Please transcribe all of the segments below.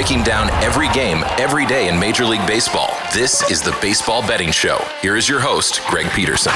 breaking down every game, every day in Major League Baseball. This is the Baseball Betting Show. Here is your host, Greg Peterson.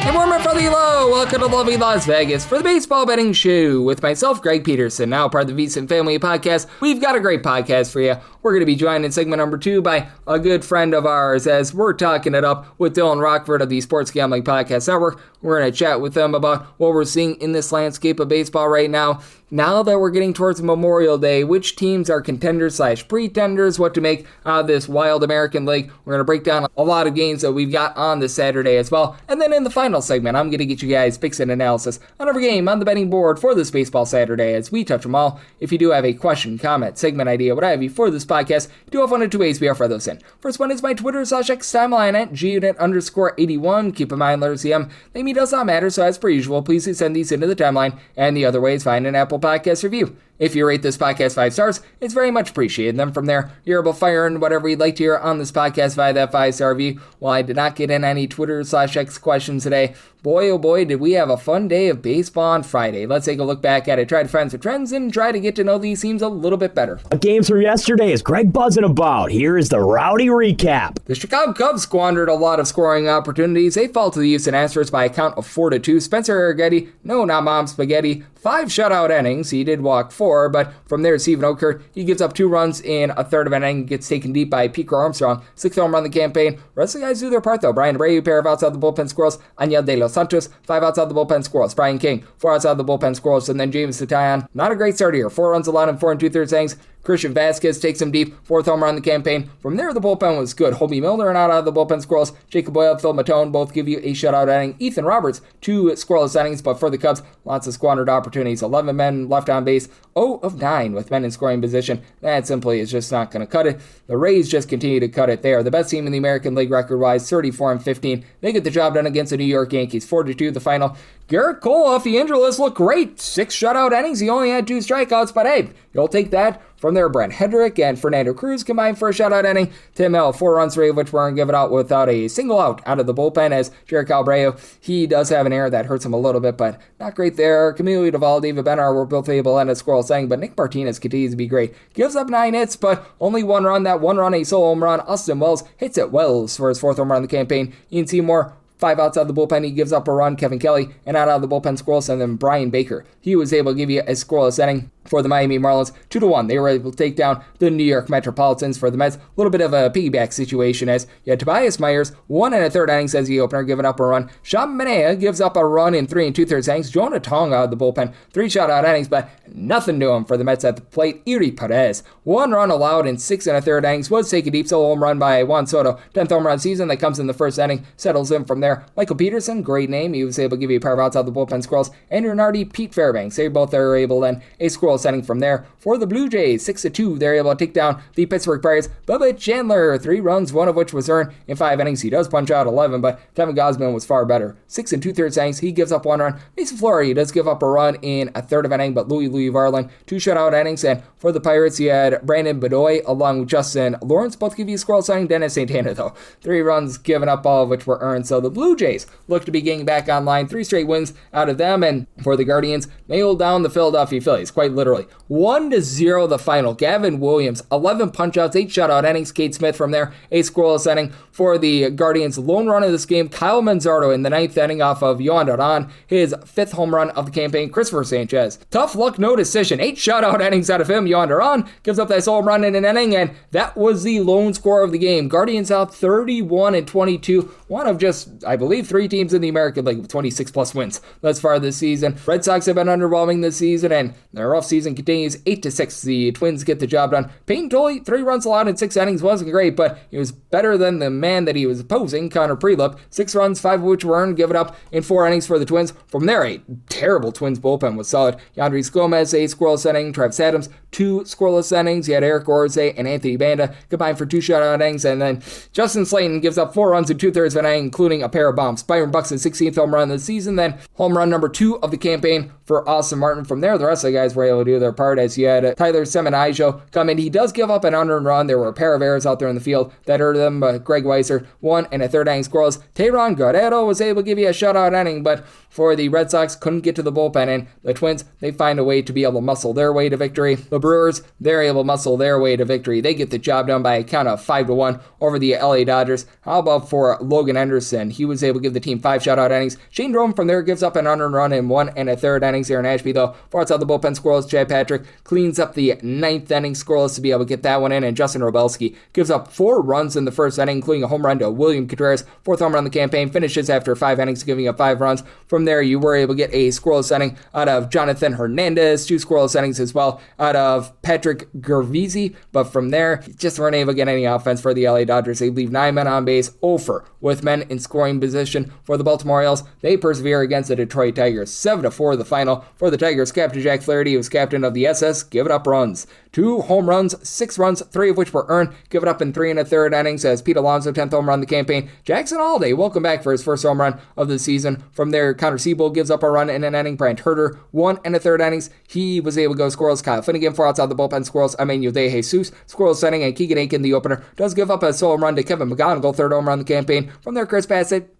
Hey, warm from the low. Welcome to lovely Las Vegas for the Baseball Betting Show with myself, Greg Peterson, now part of the VSiN Family Podcast. We've got a great podcast for you. We're going to be joined in segment number 2 by a good friend of ours as we're talking it up with Dylan Rockford of the Sports Gambling Podcast Network. We're going to chat with them about what we're seeing in this landscape of baseball right now. Now that we're getting towards Memorial Day, which teams are contenders/pretenders, what to make out of this wild American League. We're going to break down a lot of games that we've got on this Saturday as well. And then in the final segment, I'm going to get you guys picks and analysis on every game on the betting board for this baseball Saturday as we touch them all. If you do have a question, comment, segment idea, what have you for this podcast, you do have one of two ways we offer those in. First one is my Twitter/X timeline at gunit_81. Keep in mind, letters CM, they mean does not matter, so as per usual, please do send these into the timeline. And the other way is find an Apple Podcast review. If you rate this podcast 5 stars, it's very much appreciated. Then from there, you're able to fire in whatever you'd like to hear on this podcast via that 5-star review. While I did not get in any Twitter/X questions today, boy, oh boy, did we have a fun day of baseball on Friday. Let's take a look back at it, try to find some trends, and try to get to know these teams a little bit better. Games from yesterday is Greg buzzing about. Here is the rowdy recap. The Chicago Cubs squandered a lot of scoring opportunities. They fall to the Houston Astros by a count of 4-2. Spencer Arrighetti, no, not Mom Spaghetti, 5 shutout innings. He did walk 4, but from there, Stephen Okert, he gives up 2 runs in a third of an inning, gets taken deep by Pete Armstrong. 6th home run of the campaign. The rest of the guys do their part, though. Brian Abreu, pair of outside the bullpen squirrels. Aniel De Los Santos, 5 outside the bullpen squirrels. Brian King, 4 outside the bullpen squirrels. And then James Satayan, not a great start here. 4 runs allowed in 4 2/3 innings. Christian Vasquez takes him deep, 4th home run of the campaign. From there, the bullpen was good. Hobie Milner not out of the bullpen squirrels. Jacob Boyle, Phil Matone both give you a shutout inning. Ethan Roberts, 2 scoreless innings, but for the Cubs, lots of squandered opportunities. 11 men left on base, 0 of 9 with men in scoring position. That simply is just not going to cut it. The Rays just continue to cut it. They are the best team in the American League record-wise, 34-15. They get the job done against the New York Yankees, 4-2 the final. Garrett Cole off the injury list looked great. 6 shutout innings. He only had 2 strikeouts, but hey, you'll take that. From there, Brent Hendrick and Fernando Cruz combined for a shutout inning. Tim Hill, 4 runs, 3 of which weren't given out without a single out of the bullpen as Jared Cabrera, he does have an error that hurts him a little bit, but not great there. Camilo Doval, David Bennar were both able to end a scoreless inning, but Nick Martinez continues to be great. Gives up 9 hits, but only 1 run. That 1 run, a solo home run. Austin Wells hits it Wells for his 4th home run of the campaign. Ian Seymour, 5 outside the bullpen, he gives up a run. Kevin Kelly, and out of the bullpen scoreless, and then Brian Baker. He was able to give you a scoreless inning for the Miami Marlins, 2-1. They were able to take down the New York Metropolitans. For the Mets, a little bit of a piggyback situation as you had Tobias Myers, 1 1/3 innings as the opener, giving up a run. Sean Manaea gives up a run in 3 2/3 innings. Jonah Tong out of the bullpen, 3 shutout innings, but nothing to him for the Mets at the plate. Uri Perez, 1 run allowed in 6 1/3 innings, was taken deep, solo home run by Juan Soto. 10th home run season that comes in the first inning, settles in from there. Michael Peterson, great name. He was able to give you a pair of outside the bullpen squirrels. Andrew Nardi, Pete Fairbanks, they both are able then a scoreless inning from there. For the Blue Jays, 6-2, they're able to take down the Pittsburgh Pirates. Bubba Chandler, 3 runs, 1 of which was earned in 5 innings. He does punch out 11, but Kevin Gausman was far better. 6 2/3 innings, he gives up 1 run. Mason Fleury, he does give up a run in a third of an inning, but Louis Varland, 2 shutout innings. And for the Pirates, you had Brandon Bedoy along with Justin Lawrence, both give you a scoreless inning. Dennis Santana, though, 3 runs given up, all of which were earned. So the Blue Jays look to be getting back online. 3 straight wins out of them. And for the Guardians, nailed down the Philadelphia Phillies, quite literally. 1-0 the final. Gavin Williams, 11 punchouts, 8 shutout innings. Cade Smith from there, a scoreless inning. For the Guardians, lone run of this game, Kyle Manzardo in the 9th inning off of Yohan Duran, his 5th home run of the campaign. Christopher Sanchez, tough luck, no decision. 8 shutout innings out of him. Yohan Duran gives up that solo run in an inning, and that was the lone score of the game. Guardians out 31-22. One of just, I believe, 3 teams in the American League with 26+ wins thus far this season. Red Sox have been underwhelming this season, and their off season continues. 8-6. The Twins get the job done. Peyton Tolley, 3 runs allowed in 6 innings, wasn't great, but he was better than the man that he was opposing, Connor Prelip. 6 runs, 5 of which were earned, give it up in 4 innings for the Twins. From there, a terrible Twins bullpen was solid. Yandris Gomez, a scoreless inning. Travis Adams, 2 scoreless innings. You had Eric Orze and Anthony Banda combined for 2 shutout innings, and then Justin Slayton gives up 4 runs in 2/3 of an inning, including a pair of bombs. Byron Buxton's 16th home run of the season, then home run number 2 of the campaign for Austin Martin. From there, the rest of the guys were able to do their part, as you had Tyler Semenijo come in. He does give up an unearned run. There were a pair of errors out there in the field that hurt them. Greg Weiser, 1 1/3 inning scoreless. Teheran Guerrero was able to give you a shutout inning, but for the Red Sox, couldn't get to the bullpen, and the Twins, they find a way to be able to muscle their way to victory. The Brewers, they're able to muscle their way to victory. They get the job done by a count of 5-1 over the LA Dodgers. How about for Logan Anderson? He was able to give the team 5 shutout innings. Shane Drome from there gives up an unearned run in 1 1/3 innings. Aaron Ashby, though, far outside the bullpen scoreless. Chad Patrick cleans up the 9th inning scoreless to be able to get that one in, and Justin Robelski gives up 4 runs in the first inning, including a home run to William Contreras. 4th home run of the campaign, finishes after 5 innings, giving up 5 runs. From there, you were able to get a scoreless inning out of Jonathan Hernandez, 2 scoreless innings as well out of Patrick Gervisi, but from there, just weren't able to get any offense for the LA Dodgers. They leave 9 men on base, 0 with men in scoring position. For the Baltimore Orioles, they persevere against the Detroit Tigers. 7-4 the final for the Tigers. Captain Jack Flaherty, who was captain of the SS, give it up runs. 2 home runs, 6 runs, 3 of which were earned. Give it up in 3 1/3 innings as Pete Alonso, 10th home run of the campaign. Jackson Alday, welcome back for his first home run of the season. From there, Connor Siebold gives up a run in an inning. Brant Herter, 1 1/3 innings. He was able to go scoreless. Kyle Finnegan, 4 outside the bullpen scoreless. Emmanuel De Jesus, scoreless inning. And Keegan Aiken, the opener, does give up a solo run to Kevin McGonigal, 3rd home run of the campaign. From there, Chris Bassett,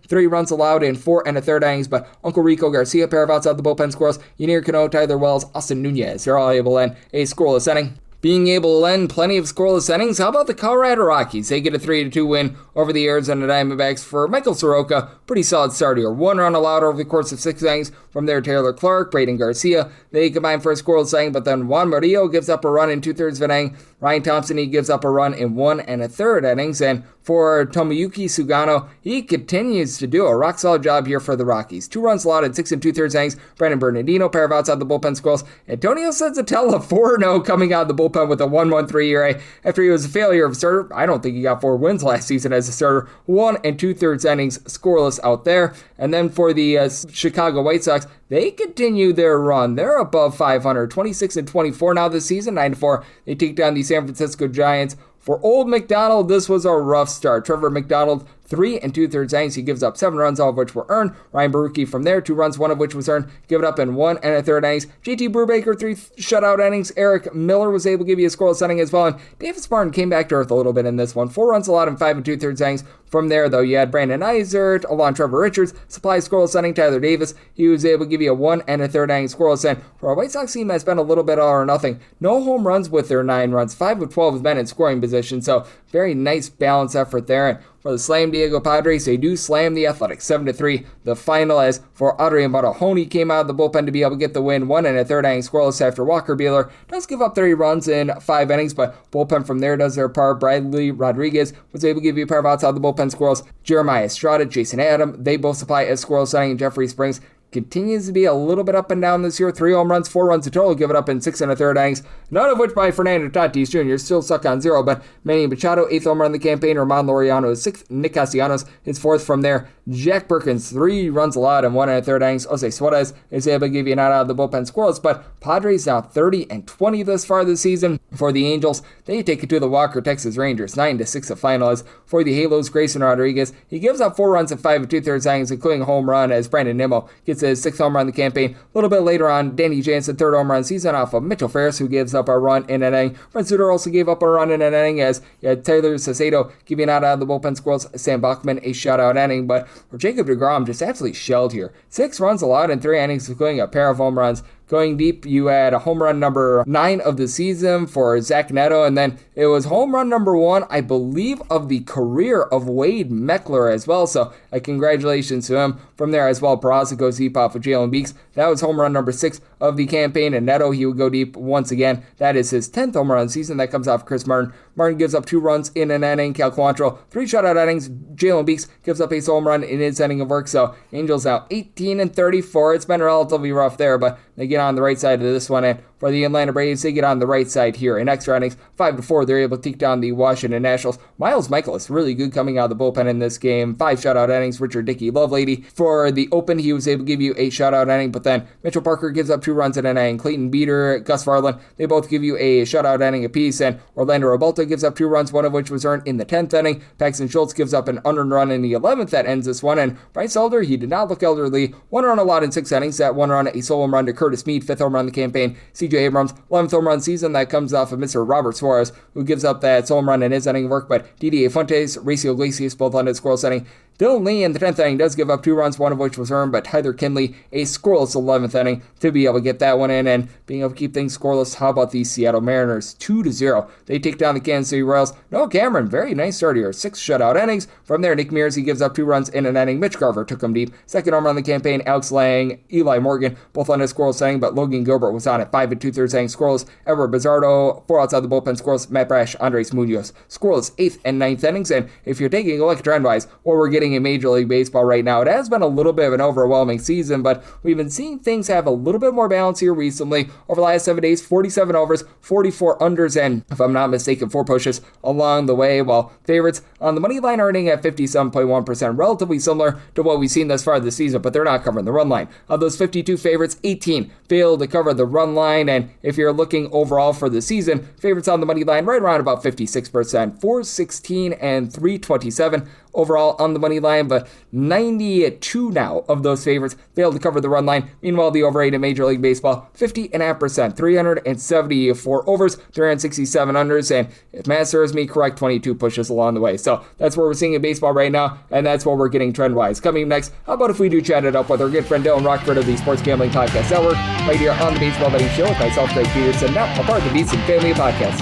3 runs allowed in 4 1/3 innings. But Uncle Rico Garcia, pair of outside the bullpen scoreless. Yanier Cano, Tyler Wells, Austin Nunez, they're all able to end a scoreless inning. Being able to lend plenty of scoreless innings, how about the Colorado Rockies? They get a 3-2 win over the Arizona Diamondbacks. For Michael Soroka, pretty solid start here. 1 run allowed over the course of 6 innings. From there, Taylor Clark, Braden Garcia, they combine for a scoreless inning, but then Juan Murillo gives up a run in 2/3 of an inning. Ryan Thompson, he gives up a run in 1 1/3 innings. And for Tomoyuki Sugano, he continues to do a rock-solid job here for the Rockies. 2 runs allowed in 6 2/3 innings. Brandon Bernardino, pair of outside the bullpen scoreless. Antonio Senzatella, 4-0 coming out of the bullpen with a 1.13 ERA. After he was a failure of a starter, I don't think he got 4 wins last season as a starter. 1 2/3 innings scoreless out there. And then for the Chicago White Sox, they continue their run. They're above 500, 26-24 now this season, 9-4. They take down the San Francisco Giants. For Old McDonald, this was a rough start. Trevor McDonald, 3 2/3 innings. He gives up 7 runs, all of which were earned. Ryan Barucki from there, 2 runs, 1 of which was earned. Give it up in 1 1/3 innings. JT Brubaker, 3 shutout innings. Eric Miller was able to give you a scoreless inning as well. And Davis Martin came back to earth a little bit in this one. 4 runs allowed in 5 2/3 innings. From there, though, you had Brandon Eisert, along Trevor Richards, supply scoreless inning. Tyler Davis, he was able to give you a 1 1/3 inning scoreless inning. For our White Sox team, that's been a little bit all or nothing. No home runs with their 9 runs. 5 of 12 have been in scoring position, so very nice balance effort there. And for the Slam Diego Padres, they do slam the Athletics 7-3. The final, as for Adrian Barahoni, came out of the bullpen to be able to get the win. 1 1/3 inning scoreless after Walker Buehler does give up 30 runs in 5 innings, but bullpen from there does their part. Bradley Rodriguez was able to give you a pair of outside the bullpen scoreless. Jeremiah Estrada, Jason Adam, they both supply a scoreless inning. And Jeffrey Springs continues to be a little bit up and down this year. 3 home runs, 4 runs in total. Give it up in 6 1/3 innings. None of which by Fernando Tatis Jr. Still stuck on 0, but Manny Machado, 8th home run of the campaign. Ramon Laureano is 6th. Nick Castellanos is 4th from there. Jack Perkins, 3 runs allowed in 1 1/3 innings. Jose Suarez is able to give you an out of the bullpen scoreless, but Padres now 30-20 thus far this season. For the Angels, they take it to the Walker Texas Rangers, 9-6 the final. As for the Halos, Grayson Rodriguez, he gives up 4 runs in 5 2/3 innings, including a home run as Brandon Nimmo gets his 6th home run of the campaign. A little bit later on, Danny Jansen, 3rd home run season off of Mitchell Ferris, who gives up a run in an inning. Brent Suter also gave up a run in an inning as you had Taylor Saucedo giving out of the bullpen scoreless. Sam Bachman, a shutout inning, but for Jacob deGrom, just absolutely shelled here. 6 runs allowed in 3 innings, including a pair of home runs. Going deep, you had a home run number 9 of the season for Zach Neto, and then it was home run number 1, I believe, of the career of Wade Meckler as well, so congratulations to him. From there as well, Peraza goes deep off of Jalen Beeks. That was home run number 6 of the campaign, and Neto, he would go deep once again. That is his 10th home run season. That comes off Chris Martin. Martin gives up 2 runs in an inning. Cal Quantrill, 3 shutout innings. Jalen Beeks gives up a home run in his inning of work, so Angels now 18-34. It's been relatively rough there, but they get on the right side of this one, and for the Atlanta Braves, they get on the right side here. In extra innings, 5-4, they're able to take down the Washington Nationals. Miles Michaelis, really good coming out of the bullpen in this game. 5 shutout innings. Richard Dickey Lovelady, for the open, he was able to give you a shutout inning, but then Mitchell Parker gives up 2 runs in an inning. Clayton Beater, Gus Varland, they both give you a shutout inning apiece, and Orlando Robalta gives up 2 runs, 1 of which was earned in the 10th inning. Paxton Schultz gives up an unearned run in the 11th that ends this one, and Bryce Elder, he did not look elderly. 1 run allowed in 6 innings. That 1 run, a solo run to Curtis Mead, 5th home run of the campaign. CJ Abrams, 11th home run season. That comes off of Mr. Robert Suarez, who gives up that home run in his inning of work. But DD Fuentes, Racio Iglesias, both on his scoreless inning. Dylan Lee in the 10th inning does give up 2 runs, one of which was earned, but Tyler Kinley, a scoreless 11th inning to be able to get that one in and being able to keep things scoreless. How about the Seattle Mariners? 2-0. They take down the Kansas City Royals. Noah Cameron, very nice start here. 6 shutout innings. From there, Nick Mears, he gives up 2 runs in an inning. Mitch Garver took him deep. 2nd home run of the campaign, Alex Lang, Eli Morgan, both on his scoreless inning, but Logan Gilbert was on at 5 2/3 inning scoreless. Edward Bizardo, 4 outside the bullpen scoreless. Matt Brash, Andres Munoz, scoreless 8th and 9th innings. And if you're taking a look at trend-wise, what we're getting in Major League Baseball right now, it has been a little bit of an overwhelming season, but we've been seeing things have a little bit more balance here recently. Over the last 7 days, 47 overs, 44 unders, and if I'm not mistaken, 4 pushes along the way, while favorites on the money line are earning at 57.1%, relatively similar to what we've seen thus far this season, but they're not covering the run line. Of those 52 favorites, 18 failed to cover the run line, and if you're looking overall for the season, favorites on the money line right around about 56%, 416 and 327 overall on the money line, but 92 now of those favorites failed to cover the run line. Meanwhile, the over 8 in Major League Baseball, 50.5%, 374 overs, 367 unders, and if math serves me correct, 22 pushes along the way. So that's what we're seeing in baseball right now, and that's what we're getting trend-wise. Coming next, how about if we do chat it up with our good friend Dylan Rockford of the Sports Gambling Podcast Network, right here on the Baseball Betting Show with myself, Greg Peterson, now a part of the Beats and Family Podcast.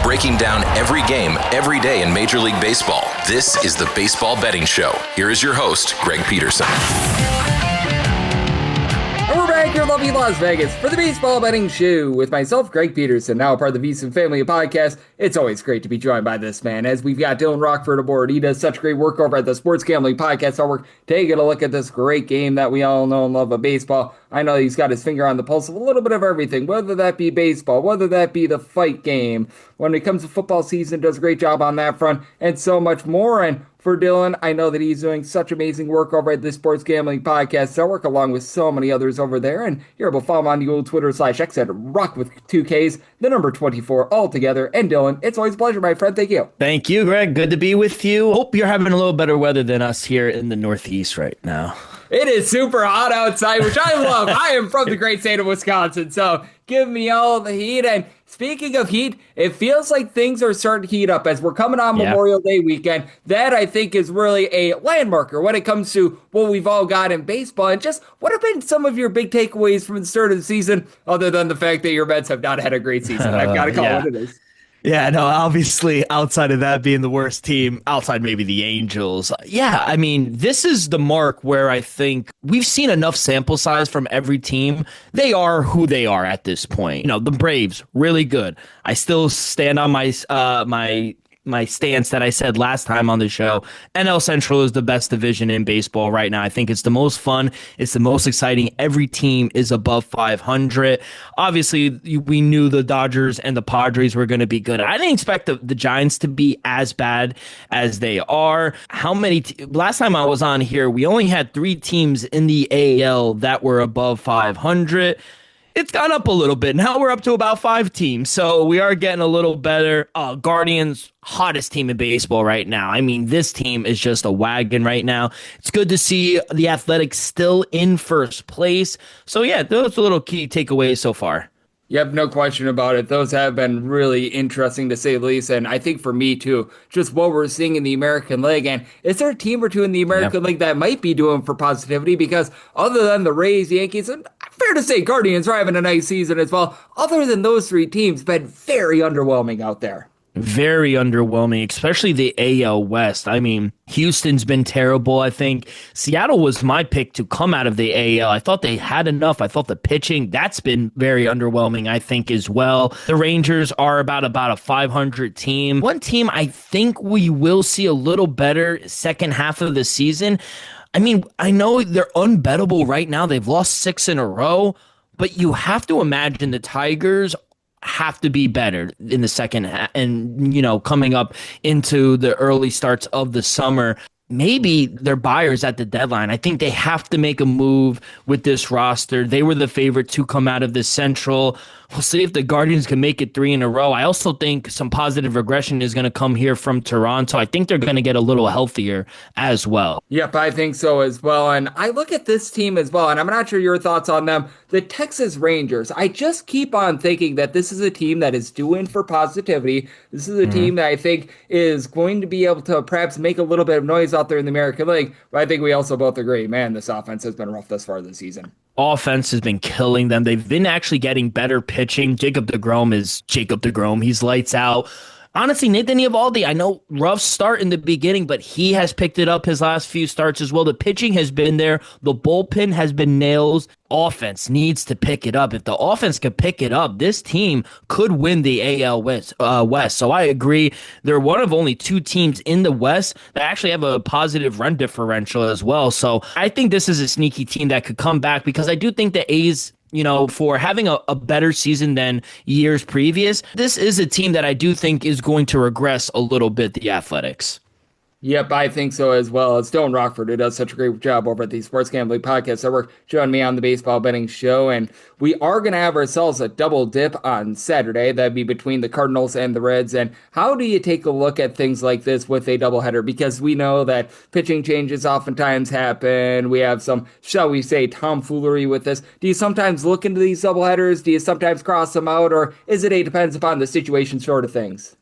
Breaking down every game, every day in Major League Baseball. This is the Baseball Betting Show. Here is your host, Greg Peterson. And we're back here in lovely Las Vegas for the Baseball Betting Show with myself, Greg Peterson, now a part of the Beats and Family Podcast. It's always great to be joined by this man, as we've got Dylan Rockford aboard. He does such great work over at the Sports Gambling Podcast Network, taking a look at this great game that we all know and love of baseball. I know he's got his finger on the pulse of a little bit of everything, whether that be baseball, whether that be the fight game. When it comes to football season, does a great job on that front, and so much more. And for Dylan, I know that he's doing such amazing work over at the Sports Gambling Podcast Network, along with so many others over there. And you're able to follow him on the old Twitter/X at Rock with 2Ks, the number 24 altogether. And Dylan, it's always a pleasure, my friend. Thank you. Thank you, Greg. Good to be with you. Hope you're having a little better weather than us here in the Northeast right now. It is super hot outside, which I love. I am from the great state of Wisconsin, so give me all the heat. And speaking of heat, it feels like things are starting to heat up as we're coming on Memorial Day weekend. That, I think, is really a landmarker when it comes to what we've all got in baseball. And just what have been some of your big takeaways from the start of the season, other than the fact that your Mets have not had a great season? I've got to call it what it is. Yeah, no, obviously, outside of that being the worst team, outside maybe the Angels. Yeah, I mean, this is the mark where I think we've seen enough sample size from every team. They are who they are at this point. You know, the Braves, really good. I still stand on my stance that I said last time on the show. NL Central is the best division in baseball right now. I think it's the most fun. It's the most exciting. Every team is above 500. Obviously, we knew the Dodgers and the Padres were going to be good. I didn't expect the Giants to be as bad as they are. Last time I was on here, we only had 3 teams in the AL that were above 500. It's gone up a little bit. Now we're up to about 5 teams, so we are getting a little better. Guardians, hottest team in baseball right now. I mean, this team is just a wagon right now. It's good to see the Athletics still in first place. So, yeah, those are little key takeaways so far. Yep, no question about it. Those have been really interesting, to say the least. And I think for me, too, just what we're seeing in the American League. And is there a team or two in the American League that might be doing for positivity? Because other than the Rays, Yankees, and fair to say Guardians are having a nice season as well, other than those 3 teams, been very underwhelming out there. Very underwhelming, especially the AL West. I mean, Houston's been terrible, I think. Seattle was my pick to come out of the AL. I thought they had enough. I thought the pitching, that's been very underwhelming, I think, as well. The Rangers are about a 500 team. One team I think we will see a little better second half of the season. I mean, I know they're unbettable right now. They've lost 6 in a row, but you have to imagine the Tigers have to be better in the second half and, coming up into the early starts of the summer. maybe they're buyers at the deadline. I think they have to make a move with this roster. They were the favorite to come out of the Central. We'll see if the Guardians can make it 3 in a row. I also think some positive regression is going to come here from Toronto. I think they're going to get a little healthier as well. Yep, I think so as well. And I look at this team as well, and I'm not sure your thoughts on them. The Texas Rangers, I just keep on thinking that this is a team that is due in for positivity. This is a team that I think is going to be able to perhaps make a little bit of noise out there in the American League. But I think we also both agree, man, this offense has been rough thus far this season. Offense has been killing them. They've been actually getting better pitching. Jacob deGrom is Jacob deGrom. He's lights out. Honestly, Nathan Eovaldi, I know rough start in the beginning, but he has picked it up his last few starts as well. The pitching has been there. The bullpen has been nails. Offense needs to pick it up. If the offense could pick it up, this team could win the AL West. So I agree. They're one of only 2 teams in the West that actually have a positive run differential as well. So I think this is a sneaky team that could come back, because I do think the A's, for having a better season than years previous, this is a team that I do think is going to regress a little bit, the Athletics. Yep, I think so as well. It's Dylan Rockford, who does such a great job over at the Sports Gambling Podcast Network, joining me on the Baseball Betting Show. And we are going to have ourselves a double dip on Saturday. That'd be between the Cardinals and the Reds. And how do you take a look at things like this with a doubleheader? Because we know that pitching changes oftentimes happen. We have some, shall we say, tomfoolery with this. Do you sometimes look into these doubleheaders? Do you sometimes cross them out? Or is it a depends upon the situation sort of things?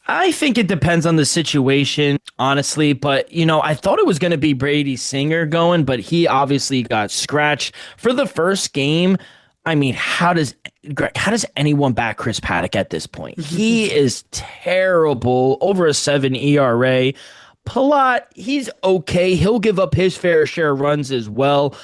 I think it depends on the situation, honestly. But, I thought it was going to be Brady Singer going, but he obviously got scratched for the first game. I mean, how does anyone back Chris Paddock at this point? He is terrible, over a 7 ERA. Palat, he's okay. He'll give up his fair share of runs as well.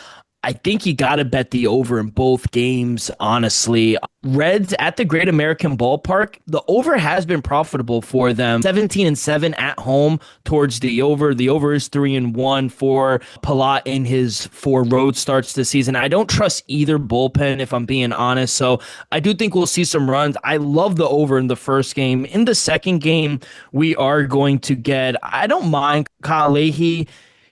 I think you got to bet the over in both games, honestly. Reds at the Great American Ballpark, the over has been profitable for them. 17-7 at home towards the over. The over is 3-1 for Palat in his 4 road starts this season. I don't trust either bullpen, if I'm being honest. So I do think we'll see some runs. I love the over in the first game. In the second game, we are going to get, I don't mind Kyle Leahy,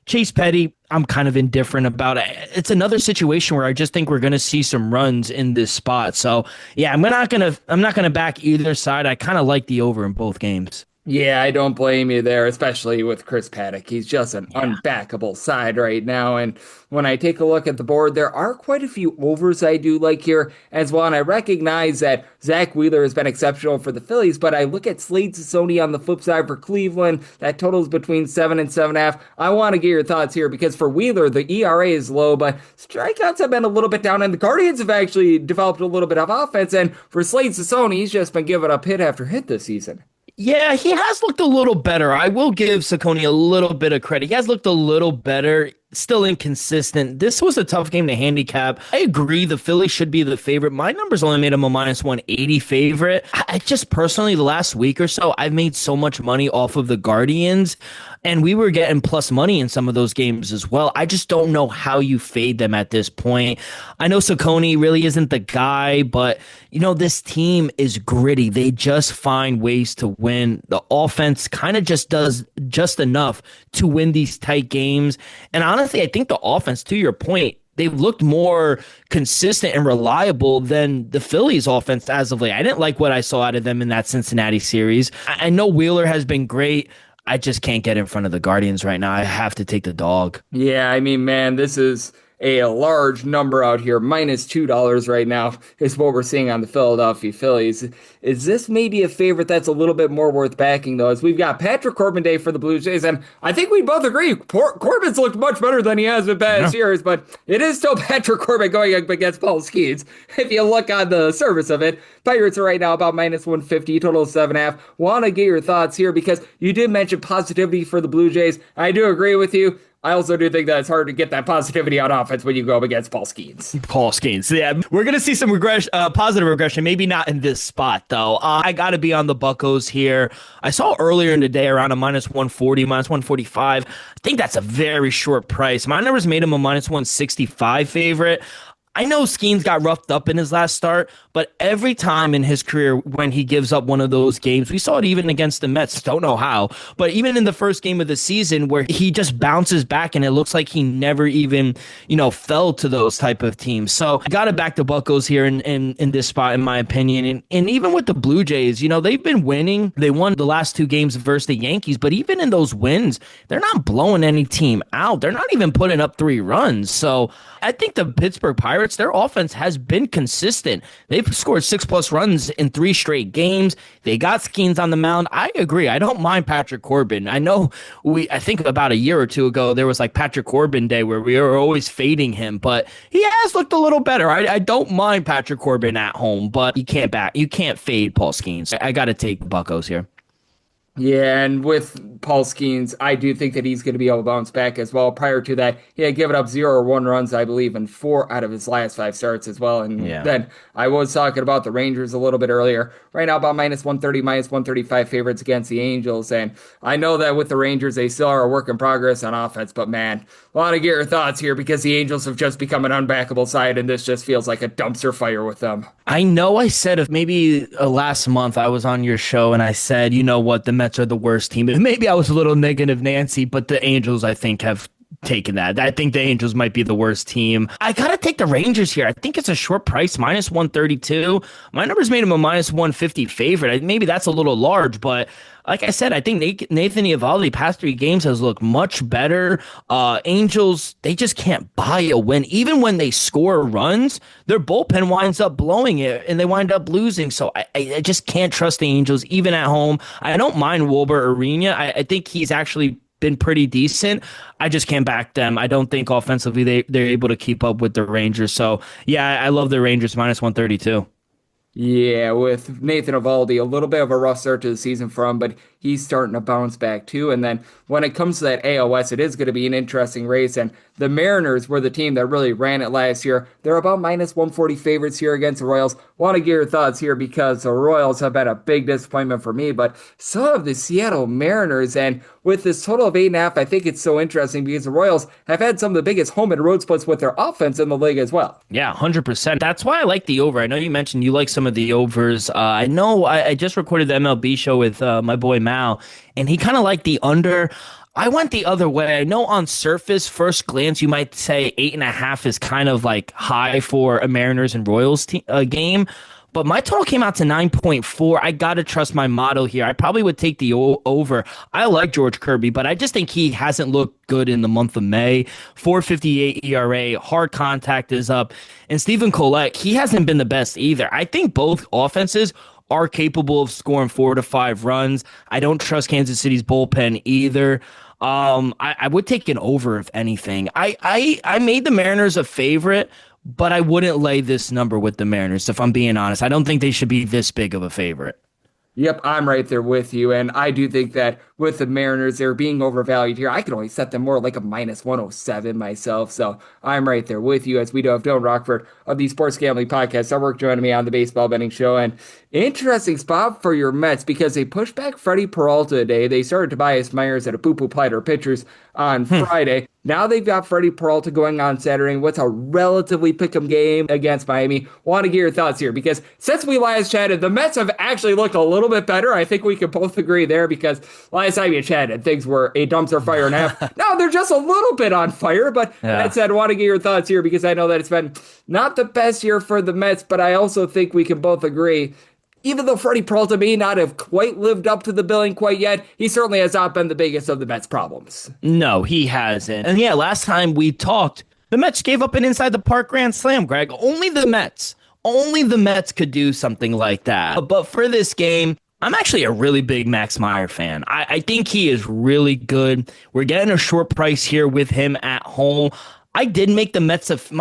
Chase Petty, I'm kind of indifferent about it. It's another situation where I just think we're going to see some runs in this spot. So, yeah, I'm not going to back either side. I kind of like the over in both games. Yeah, I don't blame you there, especially with Chris Paddock. He's just an unbackable side right now. And when I take a look at the board, there are quite a few overs I do like here as well. And I recognize that Zach Wheeler has been exceptional for the Phillies, but I look at Slade Cecconi on the flip side for Cleveland. That totals between 7 and 7.5. I want to get your thoughts here, because for Wheeler, the ERA is low, but strikeouts have been a little bit down, and the Guardians have actually developed a little bit of offense. And for Slade Cecconi, he's just been giving up hit after hit this season. Yeah, he has looked a little better. I will give Cecconi a little bit of credit. He has looked a little better. Still inconsistent. This was a tough game to handicap. I agree the Phillies should be the favorite. My numbers only made him a minus 180 favorite. I just personally, the last week or so, I've made so much money off of the Guardians, and we were getting plus money in some of those games as well. I just don't know how you fade them at this point. I know Cecconi really isn't the guy, but this team is gritty. They just find ways to win. The offense kind of just does just enough to win these tight games. And honestly, I think the offense, to your point, they've looked more consistent and reliable than the Phillies offense as of late. I didn't like what I saw out of them in that Cincinnati series. I know Wheeler has been great. I just can't get in front of the Guardians right now. I have to take the dog. Yeah, I mean, man, this is a large number out here. Minus $2 right now is what we're seeing on the Philadelphia Phillies. Is this maybe a favorite that's a little bit more worth backing, though? As we've got Patrick Corbin Day for the Blue Jays, and I think we both agree Corbin's looked much better than he has in past years, but it is still Patrick Corbin going up against Paul Skeens. If you look on the surface of it, Pirates are right now about minus 150, total of 7.5. Want to get your thoughts here, because you did mention positivity for the Blue Jays. I do agree with you. I also do think that it's hard to get that positivity on offense when you go up against Paul Skeens. Paul Skeens, yeah. We're going to see some positive regression, maybe not in this spot, though. I got to be on the Buccos here. I saw earlier in the day around a minus 140, minus 145. I think that's a very short price. My numbers made him a minus 165 favorite. I know Skeens got roughed up in his last start, but every time in his career when he gives up one of those games, we saw it even against the Mets, don't know how, but even in the first game of the season where he just bounces back and it looks like he never even, fell to those type of teams. So I got to back the Buccos here in this spot, in my opinion. And even with the Blue Jays, they've been winning. They won the last 2 games versus the Yankees, but even in those wins, they're not blowing any team out. They're not even putting up 3 runs. So I think the Pittsburgh Pirates, their offense has been consistent. They've scored 6+ runs in 3 straight games. They got Skeens on the mound. I agree. I don't mind Patrick Corbin. I know I think about a year or 2 ago, there was like Patrick Corbin Day where we were always fading him, but he has looked a little better. I don't mind Patrick Corbin at home, but you can't fade Paul Skeens. I got to take the Buccos here. Yeah, and with Paul Skeens, I do think that he's going to be able to bounce back as well. Prior to that, he had given up 0 or 1 runs, I believe, in 4 out of his last 5 starts as well. And then I was talking about the Rangers a little bit earlier. Right now, about -130, -135 favorites against the Angels. And I know that with the Rangers, they still are a work in progress on offense. But man, I want to get your thoughts here because the Angels have just become an unbackable side, and this just feels like a dumpster fire with them. I know I said maybe last month I was on your show and I said, you know what, the Mets are the worst team. And maybe I was a little negative, Nancy, but the Angels, I think, have taken that. I think the Angels might be the worst team. I got to take the Rangers here. I think it's a short price, -132. My numbers made him a -150 favorite. Maybe that's a little large, but like I said, I think Nathan Eovaldi past 3 games has looked much better. Angels, they just can't buy a win. Even when they score runs, their bullpen winds up blowing it and they wind up losing. So I just can't trust the Angels, even at home. I don't mind Wilber Arena. I think he's actually been pretty decent. I just can't back them. I don't think offensively they're able to keep up with the Rangers. So, yeah, I love the Rangers -132. Yeah, with Nathan Eovaldi, a little bit of a rough start to the season for him, but he's starting to bounce back too. And then when it comes to that AOS, it is going to be an interesting race. And the Mariners were the team that really ran it last year. They're about -140 favorites here against the Royals. Want to get your thoughts here because the Royals have been a big disappointment for me, but so have the Seattle Mariners. And with this total of 8.5, I think it's so interesting because the Royals have had some of the biggest home and road splits with their offense in the league as well. Yeah, 100%. That's why I like the over. I know you mentioned you like some of the overs. I know I just recorded the MLB show with my boy Mal, and he kind of liked the under. I went the other way. I know on surface, first glance, you might say 8.5 is kind of like high for a Mariners and Royals game. But my total came out to 9.4. I got to trust my model here. I probably would take the over. I like George Kirby, but I just think he hasn't looked good in the month of May. 4.58 ERA, hard contact is up. And Stephen Colette, he hasn't been the best either. I think both offenses are capable of scoring 4 to 5 runs. I don't trust Kansas City's bullpen either. I would take an over if anything. I made the Mariners a favorite, but I wouldn't lay this number with the Mariners, if I'm being honest. I don't think they should be this big of a favorite. Yep, I'm right there with you, and I do think that with the Mariners, they're being overvalued here. I could only set them more like a -107 myself, so I'm right there with you, as we do have Dylan Rockford of the Sports Gambling Podcast Network joining me on the Baseball Betting Show. And interesting spot for your Mets because they pushed back Freddie Peralta today. They started Tobias Myers at a poo-poo plighter pitchers on Friday. Now they've got Freddie Peralta going on Saturday. What's a relatively pick'em game against Miami? Want to get your thoughts here because since we last chatted, the Mets have actually looked a little bit better. I think we can both agree there because last time you chatted, things were a dumpster fire and a half. Now they're just a little bit on fire, but that said, I want to get your thoughts here because I know that it's been not the best year for the Mets, but I also think we can both agree even though Freddie Peralta may not have quite lived up to the billing quite yet, he certainly has not been the biggest of the Mets' problems. No, he hasn't. And yeah, last time we talked, the Mets gave up an inside the park grand slam, Greg. Only the Mets could do something like that. But for this game, I'm actually a really big Max Meyer fan. I think he is really good. We're getting a short price here with him at home. My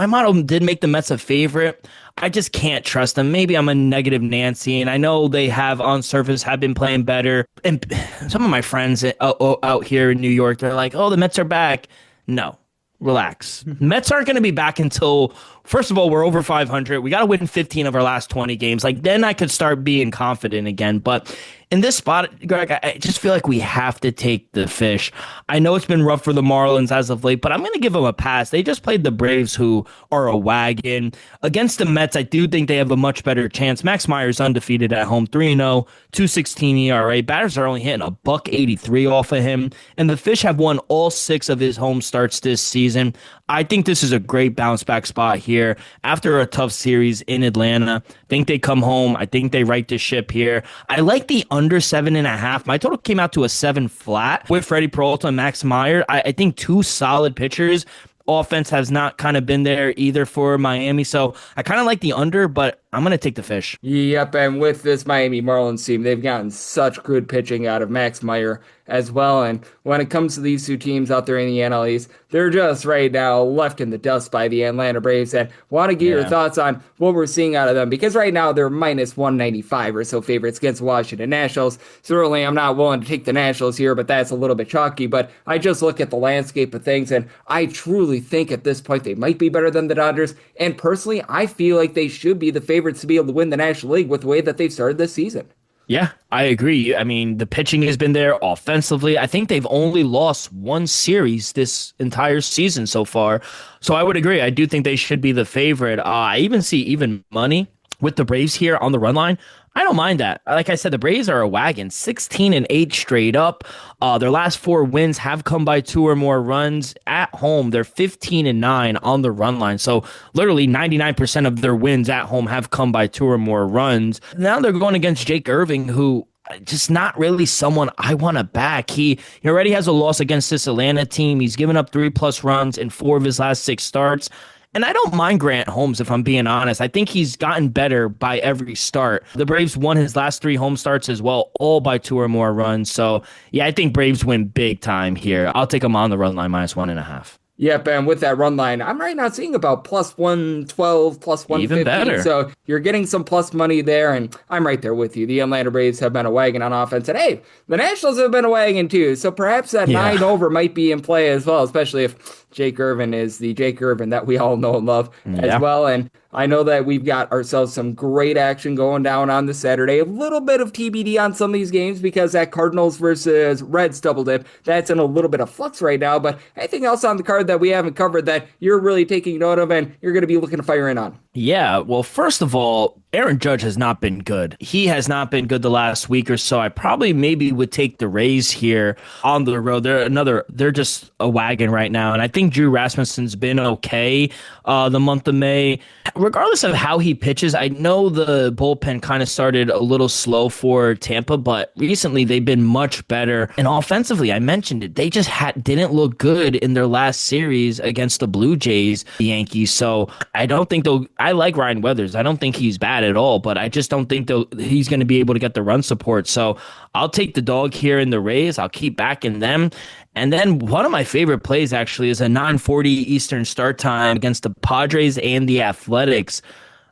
model did make the Mets a favorite. I just can't trust them. Maybe I'm a negative Nancy, and I know they have on surface have been playing better. And some of my friends out here in New York, they're like, "Oh, the Mets are back." No, relax. Mets aren't going to be back until, first of all, we're over 500. We got to win 15 of our last 20 games. Then I could start being confident again. But in this spot, Greg, I just feel like we have to take the fish. I know it's been rough for the Marlins as of late, but I'm going to give them a pass. They just played the Braves, who are a wagon. Against the Mets, I do think they have a much better chance. Max Meyer's undefeated at home, 3-0, 2.16 ERA. Batters are only hitting a $1.83 off of him, and the Fish have won all 6 of his home starts this season. I think this is a great bounce back spot here after a tough series in Atlanta. I think they come home. I think they right the ship here. I like the under 7.5. My total came out to a 7 flat with Freddie Peralta and Max Meyer. I think 2 solid pitchers. Offense has not kind of been there either for Miami. So I kind of like the under, but I'm going to take the Fish. Yep, and with this Miami Marlins team, they've gotten such good pitching out of Max Meyer as well. And when it comes to these 2 teams out there in the NL East, they're just right now left in the dust by the Atlanta Braves. And want to get your thoughts on what we're seeing out of them, because right now they're minus 195 or so favorites against Washington Nationals. Certainly, I'm not willing to take the Nationals here, but that's a little bit chalky. But I just look at the landscape of things, and I truly think at this point they might be better than the Dodgers. And personally, I feel like they should be the favorites to be able to win the National League with the way that they've started this season. Yeah, I agree. I mean, the pitching has been there offensively. I think they've only lost 1 series this entire season so far. So I would agree. I do think they should be the favorite. I even see even money with the Braves here on the run line. I don't mind that. Like I said, the Braves are a wagon, 16-8 straight up. Their last 4 wins have come by 2 or more runs at home. They're 15-9 on the run line. So literally 99% of their wins at home have come by 2 or more runs. Now they're going against Jake Irving, who just not really someone I want to back. He already has a loss against this Atlanta team. He's given up 3+ runs in 4 of his last 6 starts. And I don't mind Grant Holmes, if I'm being honest. I think he's gotten better by every start. The Braves won his last 3 home starts as well, all by 2 or more runs. So, yeah, I think Braves win big time here. I'll take them on the run line minus 1.5. Yep, and with that run line, I'm right now seeing about plus 112, plus 150. Even better. So you're getting some plus money there, and I'm right there with you. The Atlanta Braves have been a wagon on offense, and hey, the Nationals have been a wagon too. So perhaps that 9 over might be in play as well, especially if Jake Irvin is the Jake Irvin that we all know and love as well. And I know that we've got ourselves some great action going down on this Saturday. A little bit of TBD on some of these games because that Cardinals versus Reds double dip, that's in a little bit of flux right now. But anything else on the card that we haven't covered that you're really taking note of and you're going to be looking to fire in on? Yeah, well, first of all, Aaron Judge has not been good. He has not been good the last week or so. I probably maybe would take the Rays here on the road. They're just a wagon right now. And I think Drew Rasmussen's been okay the month of May. Regardless of how he pitches, I know the bullpen kind of started a little slow for Tampa, but recently they've been much better. And offensively, I mentioned it, they just didn't look good in their last series against the Blue Jays, the Yankees. So I don't think I like Ryan Weathers. I don't think he's bad at all, but I just don't think he's going to be able to get the run support. So I'll take the dog here in the Rays. I'll keep backing them. And then one of my favorite plays actually is a 9:40 Eastern start time against the Padres and the Athletics.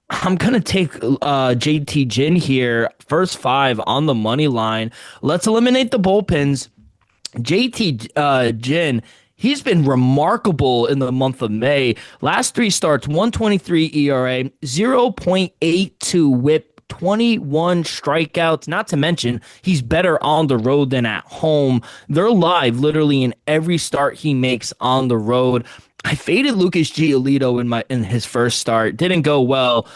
I'm going to take JT Ginn here, first 5 on the money line. Let's eliminate the bullpens. JT Ginn, he's been remarkable in the month of May. Last 3 starts, 1.23 ERA, 0.82 whip, 21 strikeouts, not to mention he's better on the road than at home. They're live literally in every start he makes on the road. I faded Lucas Giolito in his first start. Didn't go well.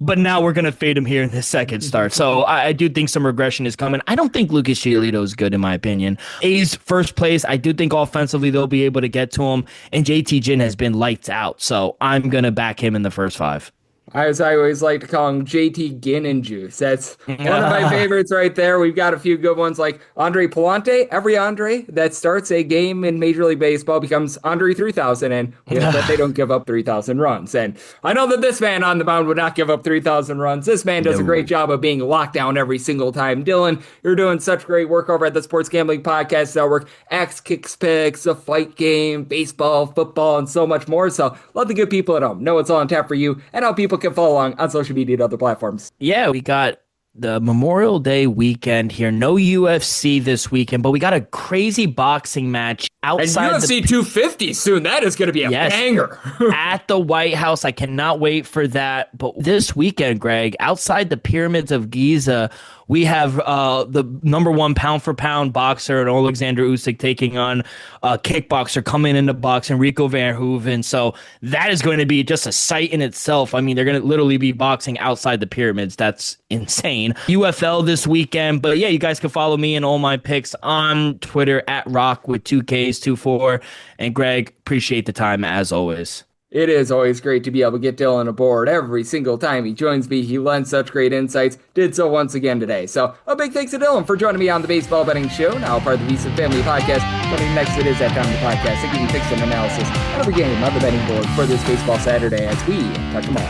But now we're going to fade him here in his second start. So I do think some regression is coming. I don't think Lucas Giolito is good, in my opinion. A's first place. I do think offensively they'll be able to get to him. And JT Ginn has been lights out. So I'm going to back him in the first 5. As I always like to call him, JT Ginn and Juice. That's one of my favorites right there. We've got a few good ones like Andre Palante. Every Andre that starts a game in Major League Baseball becomes Andre 3000, and we hope that they don't give up 3,000 runs. And I know that this man on the mound would not give up 3,000 runs. This man does a great job of being locked down every single time. Dylan, you're doing such great work over at the Sports Gambling Podcast Network. Axe Kicks Picks, a fight game, baseball, football, and so much more. So let the good people at home know it's all on tap for you and how people can follow along on social media and other platforms. Yeah, we got the Memorial Day weekend here. No UFC this weekend, but we got a crazy boxing match outside. And UFC 250 soon. That is going to be a banger. At the White House. I cannot wait for that. But this weekend, Greg, outside the Pyramids of Giza, We have the number one pound for pound boxer and Alexander Usyk taking on a kickboxer coming into boxing, Rico Verhoeven. So that is going to be just a sight in itself. I mean, they're going to literally be boxing outside the pyramids. That's insane. UFL this weekend. But yeah, you guys can follow me and all my picks on Twitter at Rock with 2Ks24. And Greg, appreciate the time as always. It is always great to be able to get Dylan aboard every single time he joins me. He lends such great insights. Did so once again today. So a big thanks to Dylan for joining me on the Baseball Betting Show, now part of the VSiN Family Podcast. Coming next, it is that time of the podcast to give you picks and analysis on every game on the betting board for this baseball Saturday as we touch them all.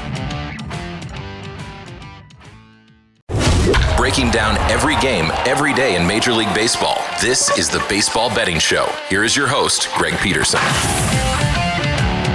Breaking down every game, every day in Major League Baseball. This is the Baseball Betting Show. Here is your host, Greg Peterson.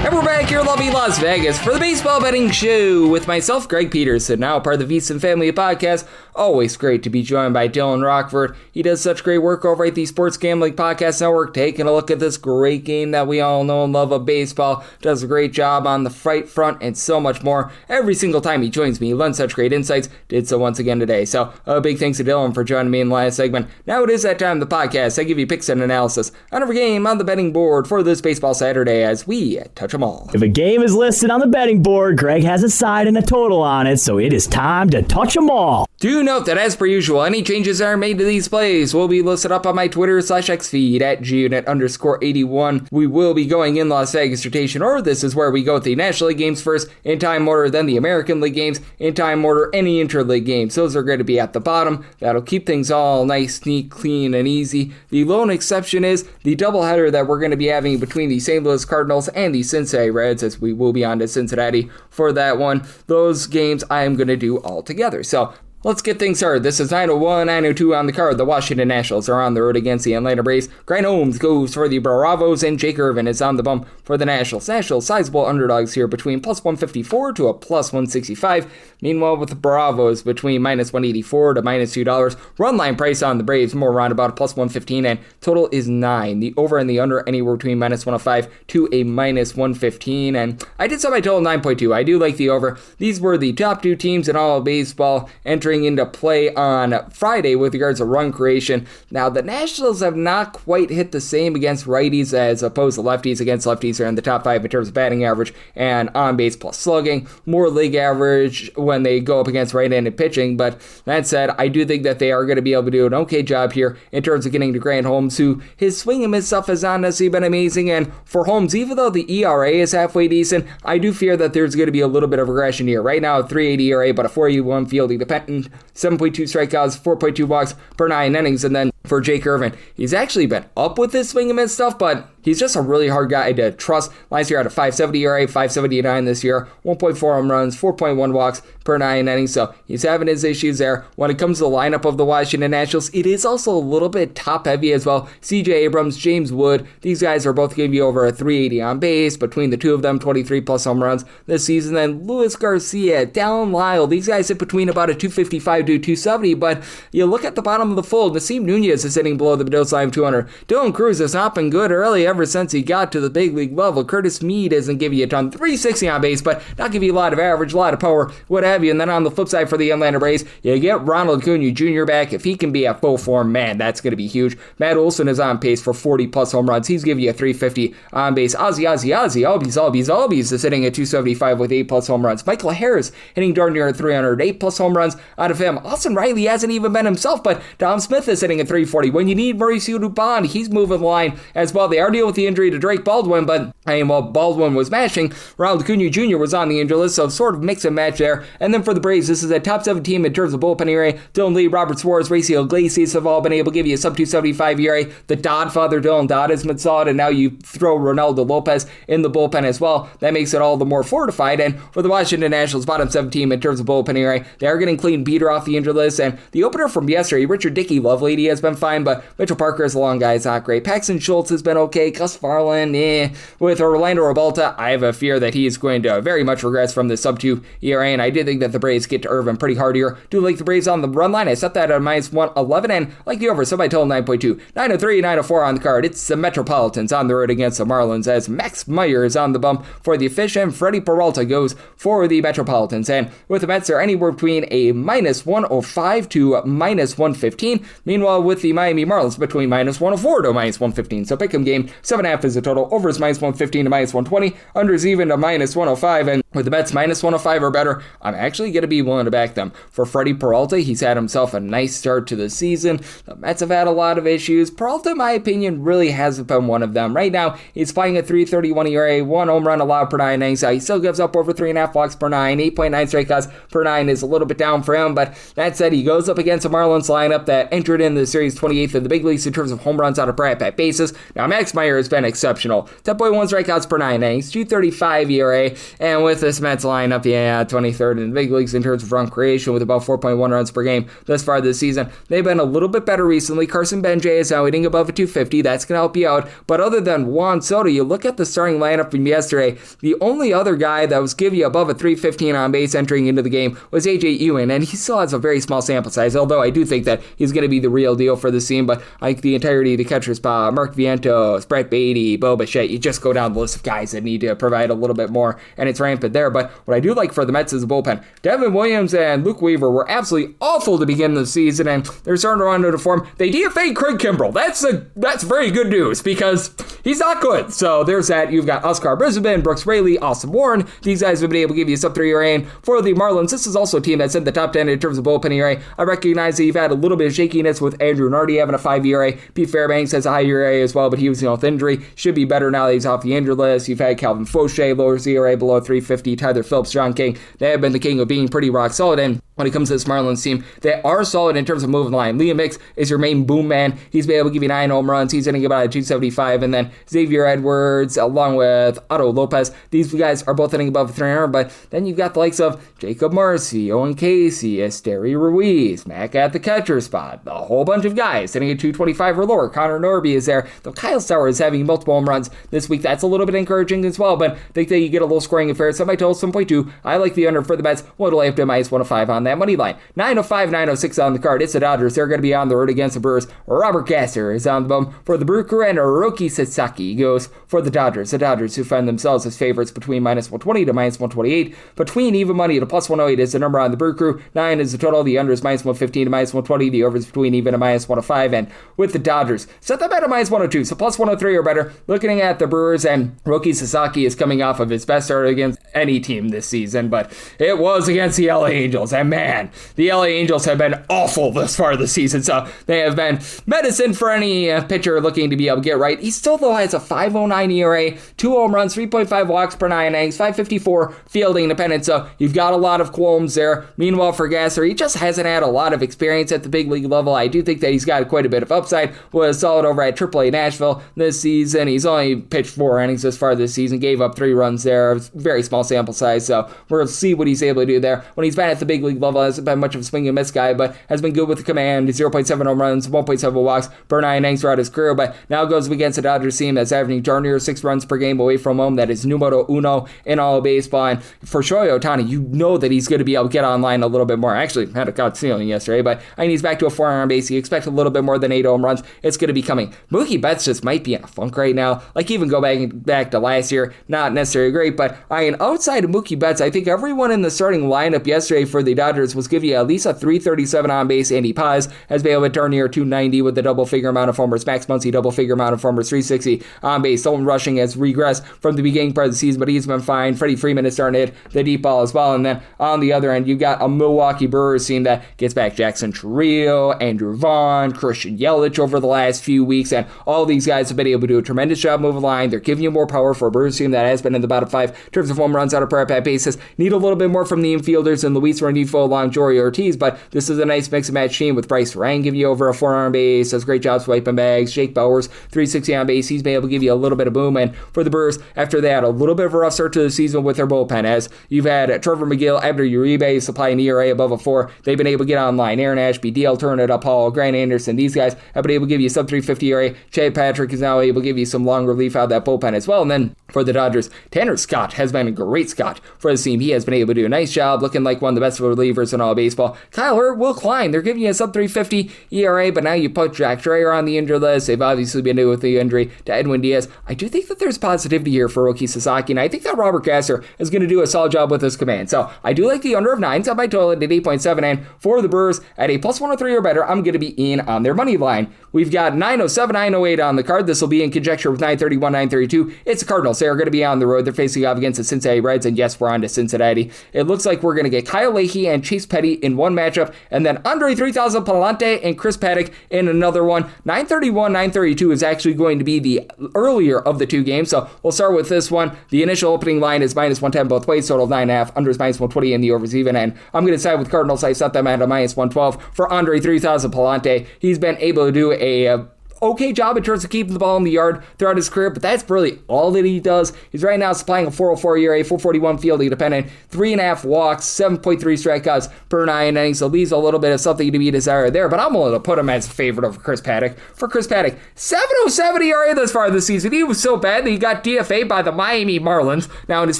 And we're back here in lovely Las Vegas for the Baseball Betting Show with myself, Greg Peterson, now part of the VSiN Family Podcast. Always great to be joined by Dylan Rockford. He does such great work over at the Sports Gambling Podcast Network, taking a look at this great game that we all know and love of baseball. Does a great job on the fight front and so much more. Every single time he joins me, he lends such great insights. Did so once again today. So a big thanks to Dylan for joining me in the last segment. Now it is that time of the podcast. I give you picks and analysis on every game on the betting board for this baseball Saturday as we touch them all. If a game is listed on the betting board, Greg has a side and a total on it, so it is time to touch them all. Do note that, as per usual, any changes that are made to these plays will be listed up on my Twitter/X feed at gunit_81. We will be going in Las Vegas rotation order. This is where we go with the National League games first in time order, then the American League games in time order, any interleague games. Those are going to be at the bottom. That'll keep things all nice, neat, clean, and easy. The lone exception is the doubleheader that we're going to be having between the St. Louis Cardinals and the Cincinnati Reds, as we will be on to Cincinnati for that one. Those games I am going to do all together. So let's get things started. This is 9:01, 9:02 on the card. The Washington Nationals are on the road against the Atlanta Braves. Grant Holmes goes for the Bravos, and Jake Irvin is on the bump for the Nationals. Nationals sizable underdogs here between plus 154 to a plus 165. Meanwhile, with the Bravos between minus 184 to minus $2. Run line price on the Braves more around about a plus 115, and total is 9. The over and the under anywhere between minus 105 to a minus 115. And I did set my total 9.2. I do like the over. These were the top two teams in all of baseball entering into play on Friday with regards to run creation. Now, the Nationals have not quite hit the same against righties as opposed to lefties. Against lefties, are in the top 5 in terms of batting average and on-base plus slugging. More league average when they go up against right-handed pitching. But that said, I do think that they are going to be able to do an okay job here in terms of getting to Grant Holmes, who his swing and miss stuff has not necessarily been amazing. And for Holmes, even though the ERA is halfway decent, I do fear that there's going to be a little bit of regression here. Right now, a 3.80 ERA, but a 4.81 fielding dependent. 7.2 strikeouts, 4.2 walks per 9 innings, and then for Jake Irvin, he's actually been up with his swing and miss stuff, but he's just a really hard guy to trust. Last year had a 5.70 ERA, 5.79 this year, 1.4 home runs, 4.1 walks per 9 innings, so he's having his issues there. When it comes to the lineup of the Washington Nationals, it is also a little bit top-heavy as well. CJ Abrams, James Wood, these guys are both giving you over a 380 on base. Between the two of them, 23-plus home runs this season. Then Luis Garcia, Dallin Lyle, these guys sit between about a 255 to 270, but you look at the bottom of the fold, Naseem Nunez is sitting below the Mendoza line of 200. Dylan Cruz has not been good early ever since he got to the big league level. Curtis Mead doesn't give you a ton. 360 on base, but not give you a lot of average, a lot of power, what have you. And then on the flip side for the Atlanta Braves, you get Ronald Acuna Jr. back. If he can be at full form, man, that's going to be huge. Matt Olson is on pace for 40-plus home runs. He's giving you a 350 on base. Ozzy, Albies is sitting at 275 with 8-plus home runs. Michael Harris hitting darn near 300, 8-plus home runs out of him. Austin Riley hasn't even been himself, but Dom Smith is sitting at 340. When you need Mauricio Dubon, he's moving the line as well. They are dealing with the injury to Drake Baldwin, but while Baldwin was mashing, Ronald Acuna Jr. was on the injury list, so sort of mix and match there. And then for the Braves, this is a top 7 team in terms of bullpen ERA. Dylan Lee, Robert Suarez, Raciel Iglesias have all been able to give you a sub 275 ERA. The Doddfather, Dylan Dodd, has been solid, and now you throw Ronaldo Lopez in the bullpen as well. That makes it all the more fortified. And for the Washington Nationals, bottom 7 team in terms of bullpen ERA, they are getting clean beater off the injured list. And the opener from yesterday, Richard Dickey Lovelady, has been been fine, but Mitchell Parker is a long guy. It's not great. Paxton Schultz has been okay. Gus Farland, With Orlando Rebalta, I have a fear that he is going to very much regress from the sub-2 ERA, and I did think that the Braves get to Irvin pretty hard here. Do like the Braves on the run line. I set that at minus 111, and like the over, so by total 9.2. 903, 904 on the card. It's the Metropolitans on the road against the Marlins as Max Meyer is on the bump for the fish, and Freddie Peralta goes for the Metropolitans. And with the Mets, they're anywhere between a minus 105 to minus 115. Meanwhile, with the Miami Marlins, between minus 104 to minus 115. So pick 'em game, 7.5 is the total. Over is minus 115 to minus 120. Under is even to minus 105. And with the Mets minus 105 or better, I'm actually going to be willing to back them. For Freddie Peralta, he's had himself a nice start to the season. The Mets have had a lot of issues. Peralta, in my opinion, really hasn't been one of them. Right now, he's playing a 3.31 ERA, 1 home run allowed per 9 innings. He still gives up over 3.5 walks per 9. 8.9 strikeouts per 9 is a little bit down for him, but that said, he goes up against a Marlins lineup that entered in the series 28th in the big leagues in terms of home runs on a per-at-bat basis. Now, Max Meyer has been exceptional. 10.1 strikeouts per 9 innings, 2.35 ERA, and with this Mets lineup, 23rd in the big leagues in terms of run creation with about 4.1 runs per game thus far this season. They've been a little bit better recently. Carson Benjay is now hitting above a 250. That's going to help you out. But other than Juan Soto, you look at the starting lineup from yesterday, the only other guy that was giving you above a 315 on base entering into the game was A.J. Ewan, and he still has a very small sample size, although I do think that he's going to be the real deal for this team. But like the entirety of the catcher spot, Mark Vientos, Brett Beatty, Bo Bichette, you just go down the list of guys that need to provide a little bit more, and it's rampant there. But what I do like for the Mets is the bullpen. Devin Williams and Luke Weaver were absolutely awful to begin the season, and they're starting to run into form. They DFA'd Craig Kimbrell. That's very good news because he's not good. So there's that. You've got Oscar Brisbane, Brooks Raley, Austin Warren. These guys have been able to give you sub-3 ERA. And for the Marlins, this is also a team that's in the top 10 in terms of bullpen ERA. I recognize that you've had a little bit of shakiness with Andrew Nardi having a 5 ERA. Pete Fairbanks has a high ERA as well, but he was with injury. Should be better now that he's off the injured list. You've had Calvin Fauché, lower ERA below 350. Tyler Phillips, John King. They have been the king of being pretty rock solid. And when it comes to this Marlins team, they are solid in terms of moving the line. Liam Hicks is your main boom man. He's been able to give you 9 home runs. He's hitting about a 275. And then Xavier Edwards, along with Otto Lopez, these guys are both hitting above 300. But then you've got the likes of Jacob Marcy, Owen Casey, Esteri Ruiz, Mac at the catcher spot, a whole bunch of guys hitting at 225 or lower. Connor Norby is there. Though Kyle Sauer is having multiple home runs this week. That's a little bit encouraging as well. But I think that you get a little scoring affair. So my total 7.2. I like the under for the Mets. What'll I have to minus 105 on that money line? 905, 906 on the card. It's the Dodgers. They're going to be on the road against the Brewers. Robert Gasser is on the bump for the Brew Crew, and Hiroki Sasaki goes for the Dodgers. The Dodgers, who find themselves as favorites between minus 120 to minus 128. Between even money to plus 108 is the number on the Brew Crew. 9 is the total. The under is minus 115 to minus 120. The over is between even to minus 105. And with the Dodgers, set them at a minus 102. So plus 103 or better. Looking at the Brewers, and Hiroki Sasaki is coming off of his best start against any team this season, but it was against the LA Angels. And man, the LA Angels have been awful this far this season, so they have been medicine for any pitcher looking to be able to get right. He still, though, has a 5.09 ERA, 2 home runs, 3.5 walks per 9 innings, 554 fielding independence, so you've got a lot of qualms there. Meanwhile, for Gasser, he just hasn't had a lot of experience at the big league level. I do think that he's got quite a bit of upside. Was solid over at AAA Nashville this season. He's only pitched 4 innings this far this season, gave up 3 runs there, very small sample size, so we'll see what he's able to do there. When he's been at the big league level, hasn't been much of a swing and miss guy, but has been good with the command. 0.7 home runs, 1.7 walks per 9 innings throughout his career, but now goes against a Dodgers team that's averaging darn near 6 runs per game away from home. That is numero uno in all of baseball. And for Shohei Ohtani, you know that he's going to be able to get online a little bit more. Actually, had a gut ceiling yesterday, but I mean, he's back to a 4 on base. You expect a little bit more than 8 home runs. It's going to be coming. Mookie Betts just might be in a funk right now. Like, even go back to last year, not necessarily great, but outside of Mookie Betts, I think everyone in the starting lineup yesterday for the Dodgers was giving you at least a 337 on base. Andy Paz has been able to turn near 290 with a double-figure amount of homers. Max Muncy, double-figure amount of homers, 360 on base. Dalton Rushing has regressed from the beginning part of the season, but he's been fine. Freddie Freeman is starting to hit the deep ball as well. And then on the other end, you've got a Milwaukee Brewers team that gets back Jackson Chourio, Andrew Vaughn, Christian Yelich over the last few weeks, and all these guys have been able to do a tremendous job moving the line. They're giving you more power for a Brewers team that has been in the bottom 5 in terms of home runs on a per-at-bat basis. Need a little bit more from the infielders and Luis Renifo along Jory Ortiz, but this is a nice mix and match team with Bryce Rang giving you over a 4 on base, does great jobs wiping bags. Jake Bauers, 360 on base. He's been able to give you a little bit of boom. And for the Brewers, after they had a little bit of a rough start to the season with their bullpen, as you've had Trevor McGill, Abner Uribe supplying ERA above a 4. They've been able to get online. Aaron Ashby, DL Turner, Paul, Grant Anderson, these guys have been able to give you sub 350 ERA. Chad Patrick is now able to give you some long relief out of that bullpen as well. And then for the Dodgers, Tanner Scott has been a great Scott for the team. He has been able to do a nice job, looking like one of the best relievers in all of baseball. Kyle Hurt, Will Klein, they're giving you a sub 350 ERA, but now you put Jack Dreyer on the injured list. They've obviously been dealing with the injury to Edwin Diaz. I do think that there's positivity here for Roki Sasaki, and I think that Robert Gasser is going to do a solid job with his command. So I do like the under of 9, set my total at 8.7, and for the Brewers at a plus 103 or better, I'm going to be in on their money line. We've got 907, 908 on the card. This will be in conjecture with 931, 932. It's the Cardinals. They are going to be on the road. They're facing off against the Cincinnati Reds, and yes, we're on to Cincinnati. It looks like we're going to get Kyle Leahy and Chase Petty in one matchup, and then Andre 3000 Palante and Chris Paddock in another one. 931, 932 is actually going to be the earlier of the two games, so we'll start with this one. The initial opening line is minus 110 both ways, total of 9.5. Under is minus 120, and the overs even, and I'm going to side with Cardinals. I set them at a minus 112 for Andre 3000 Palante. He's been able to do a okay job in terms of keeping the ball in the yard throughout his career, but that's really all that he does. He's right now supplying a 404 ERA, 441 fielding dependent, 3.5 walks, 7.3 strikeouts per 9 innings, so leaves a little bit of something to be desired there, but I'm willing to put him as a favorite over Chris Paddock. For Chris Paddock, 707 ERA thus far this season. He was so bad that he got DFA'd by the Miami Marlins. Now, in his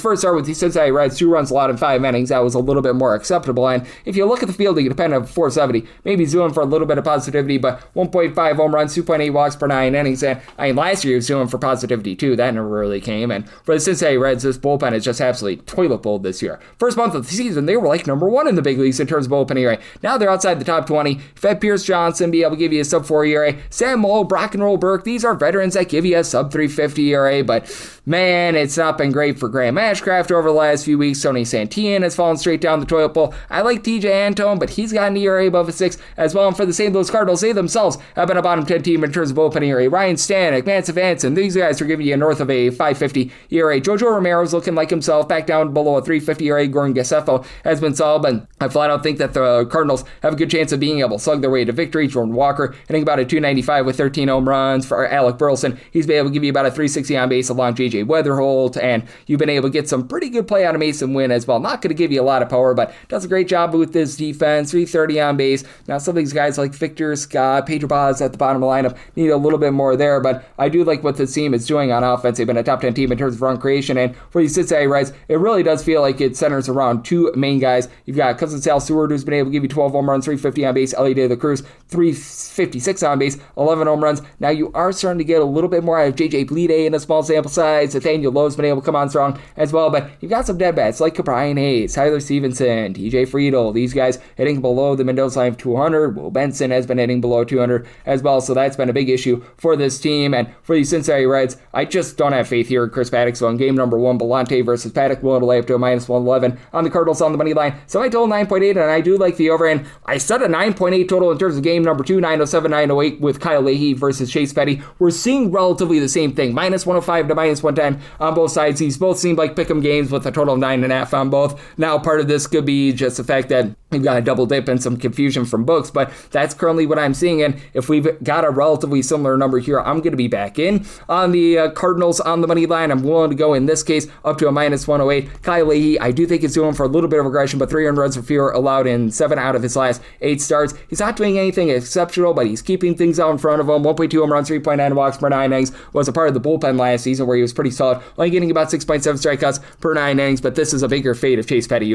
first start with the Cincinnati Reds, 2 runs allowed in 5 innings, that was a little bit more acceptable, and if you look at the fielding dependent of 470, maybe he's doing for a little bit of positivity, but 1.5 home runs, 2.8 walks per 9 innings, and last year he was doing for positivity too. That never really came, and for the Cincinnati Reds, this bullpen is just absolutely toilet bowl this year. First month of the season, they were like number 1 in the big leagues in terms of bullpen ERA. Now they're outside the top 20. You've had Pierce Johnson be able to give you a sub 4 ERA. Sam Moe, Brock and Roll Burke, these are veterans that give you a sub 350 ERA, but man, it's not been great for Graham Ashcraft over the last few weeks. Tony Santillan has fallen straight down the toilet bowl. I like TJ Antone, but he's got an ERA above a 6 as well, and for the St. Louis Cardinals, they themselves have been a bottom 10 team in terms of bullpen ERA. Ryan Stanek, Vance Vanson, these guys are giving you north of a 550 ERA. Jojo Romero's looking like himself, back down below a 350 ERA. Gordon Gaseffo has been solid, but I flat out think that the Cardinals have a good chance of being able to slug their way to victory. Jordan Walker hitting about a 295 with 13 home runs. For Alec Burleson, he's been able to give you about a 360 on base along J.J. Weatherholt, and you've been able to get some pretty good play out of Mason Wynn as well. Not going to give you a lot of power, but does a great job with this defense. 330 on base. Now some of these guys like Victor Scott, Pedro Paz at the bottom of the lineup need a little bit more there, but I do like what this team is doing on offense. They've been a top 10 team in terms of run creation, and for the Cincinnati Reds, it really does feel like it centers around 2 main guys. You've got Cousin Sal Seward, who's been able to give you 12 home runs, 350 on base. Ellie De La Cruz, 356 on base, 11 home runs. Now you are starting to get a little bit more out of J.J. Bleday in a small sample size. Nathaniel Lowe's been able to come on strong as well, but you've got some dead bats like Brian Hayes, Tyler Stevenson, TJ Friedel, these guys hitting below the Mendoza line of 200. Will Benson has been hitting below 200 as well, so that's been a big issue for this team. And for the Cincinnati Reds, I just don't have faith here in Chris Paddock, so in game number 1, Belante versus Paddock, willing to lay up to a minus 111 on the Cardinals on the money line. So I total 9.8, and I do like the over, and I set a 9.8 total in terms of game number 2, 907, 908 with Kyle Leahy versus Chase Petty. We're seeing relatively the same thing, minus 105 to minus 110 on both sides. These both seem like pick'em games with a total of 9.5 on both. Now part of this could be just the fact that we've got a double dip and some confusion from books, but that's currently what I'm seeing, and if we've got a relatively similar number here, I'm going to be back in on the Cardinals on the money line. I'm willing to go in this case up to a minus 108. Kyle Leahy, I do think it's doing for a little bit of regression, but 300 runs or fewer allowed in 7 out of his last 8 starts. He's not doing anything exceptional, but he's keeping things out in front of him. 1.2 home runs, 3.9 walks per 9 innings, was a part of the bullpen last season where he was pretty solid, only getting about 6.7 strikeouts per 9 innings, but this is a bigger fate of Chase Petty.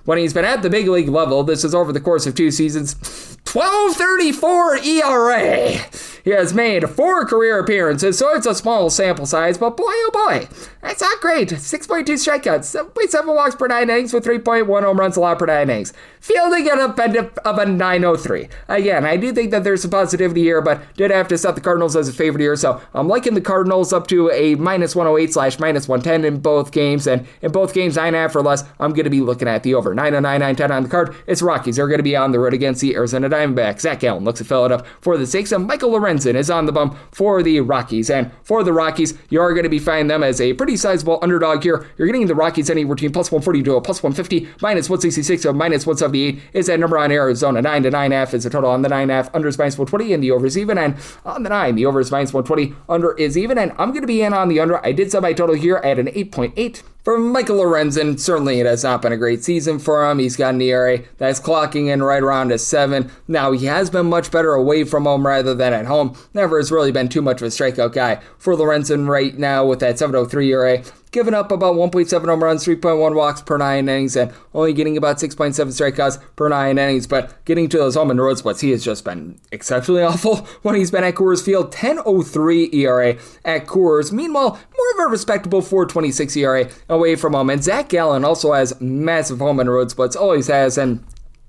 When he's been at the big league level, this is over the course of 2 seasons, 12.34 ERA. He has made 4 career appearances, so it's a small sample size, but boy, oh boy, that's not great. 6.2 strikeouts, 7.7 walks per 9 innings with 3.1 home runs allowed per 9 innings. Fielding at a bend of a 903. Again, I do think that there's some positivity here, but did have to set the Cardinals as a favorite here, so I'm liking the Cardinals up to a minus 108 / minus 110 in both games, and in both games 9.5 or less, I'm going to be looking at the over. 909, 910 on the card. It's Rockies. They're going to be on the road against the Arizona Diamondbacks. Diamondbacks. Zach Gallen looks to fill it up for the Sixers, and Michael Lorenzen is on the bump for the Rockies. And for the Rockies, you are going to be finding them as a pretty sizable underdog here. You're getting the Rockies anywhere between plus 140 to a plus 150, minus 166 to minus 178 is that number on Arizona. 9 to 9.5 is the total on the 9.5. Under is minus 120, and the over is even. And on the 9, the over is minus 120, under is even. And I'm going to be in on the under. I did set my total here at an 8.8. For Michael Lorenzen, certainly it has not been a great season for him. He's got an ERA that's clocking in right around a 7. Now, he has been much better away from home rather than at home. Never has really been too much of a strikeout guy for Lorenzen right now with that 7.03 ERA. Giving up about 1.7 home runs, 3.1 walks per 9 innings, and only getting about 6.7 strikeouts per 9 innings. But getting to those home and road splits, he has just been exceptionally awful when he's been at Coors Field. 10.03 ERA at Coors. Meanwhile, more of a respectable 4.26 ERA away from home. And Zach Gallen also has massive home and road splits, always has, and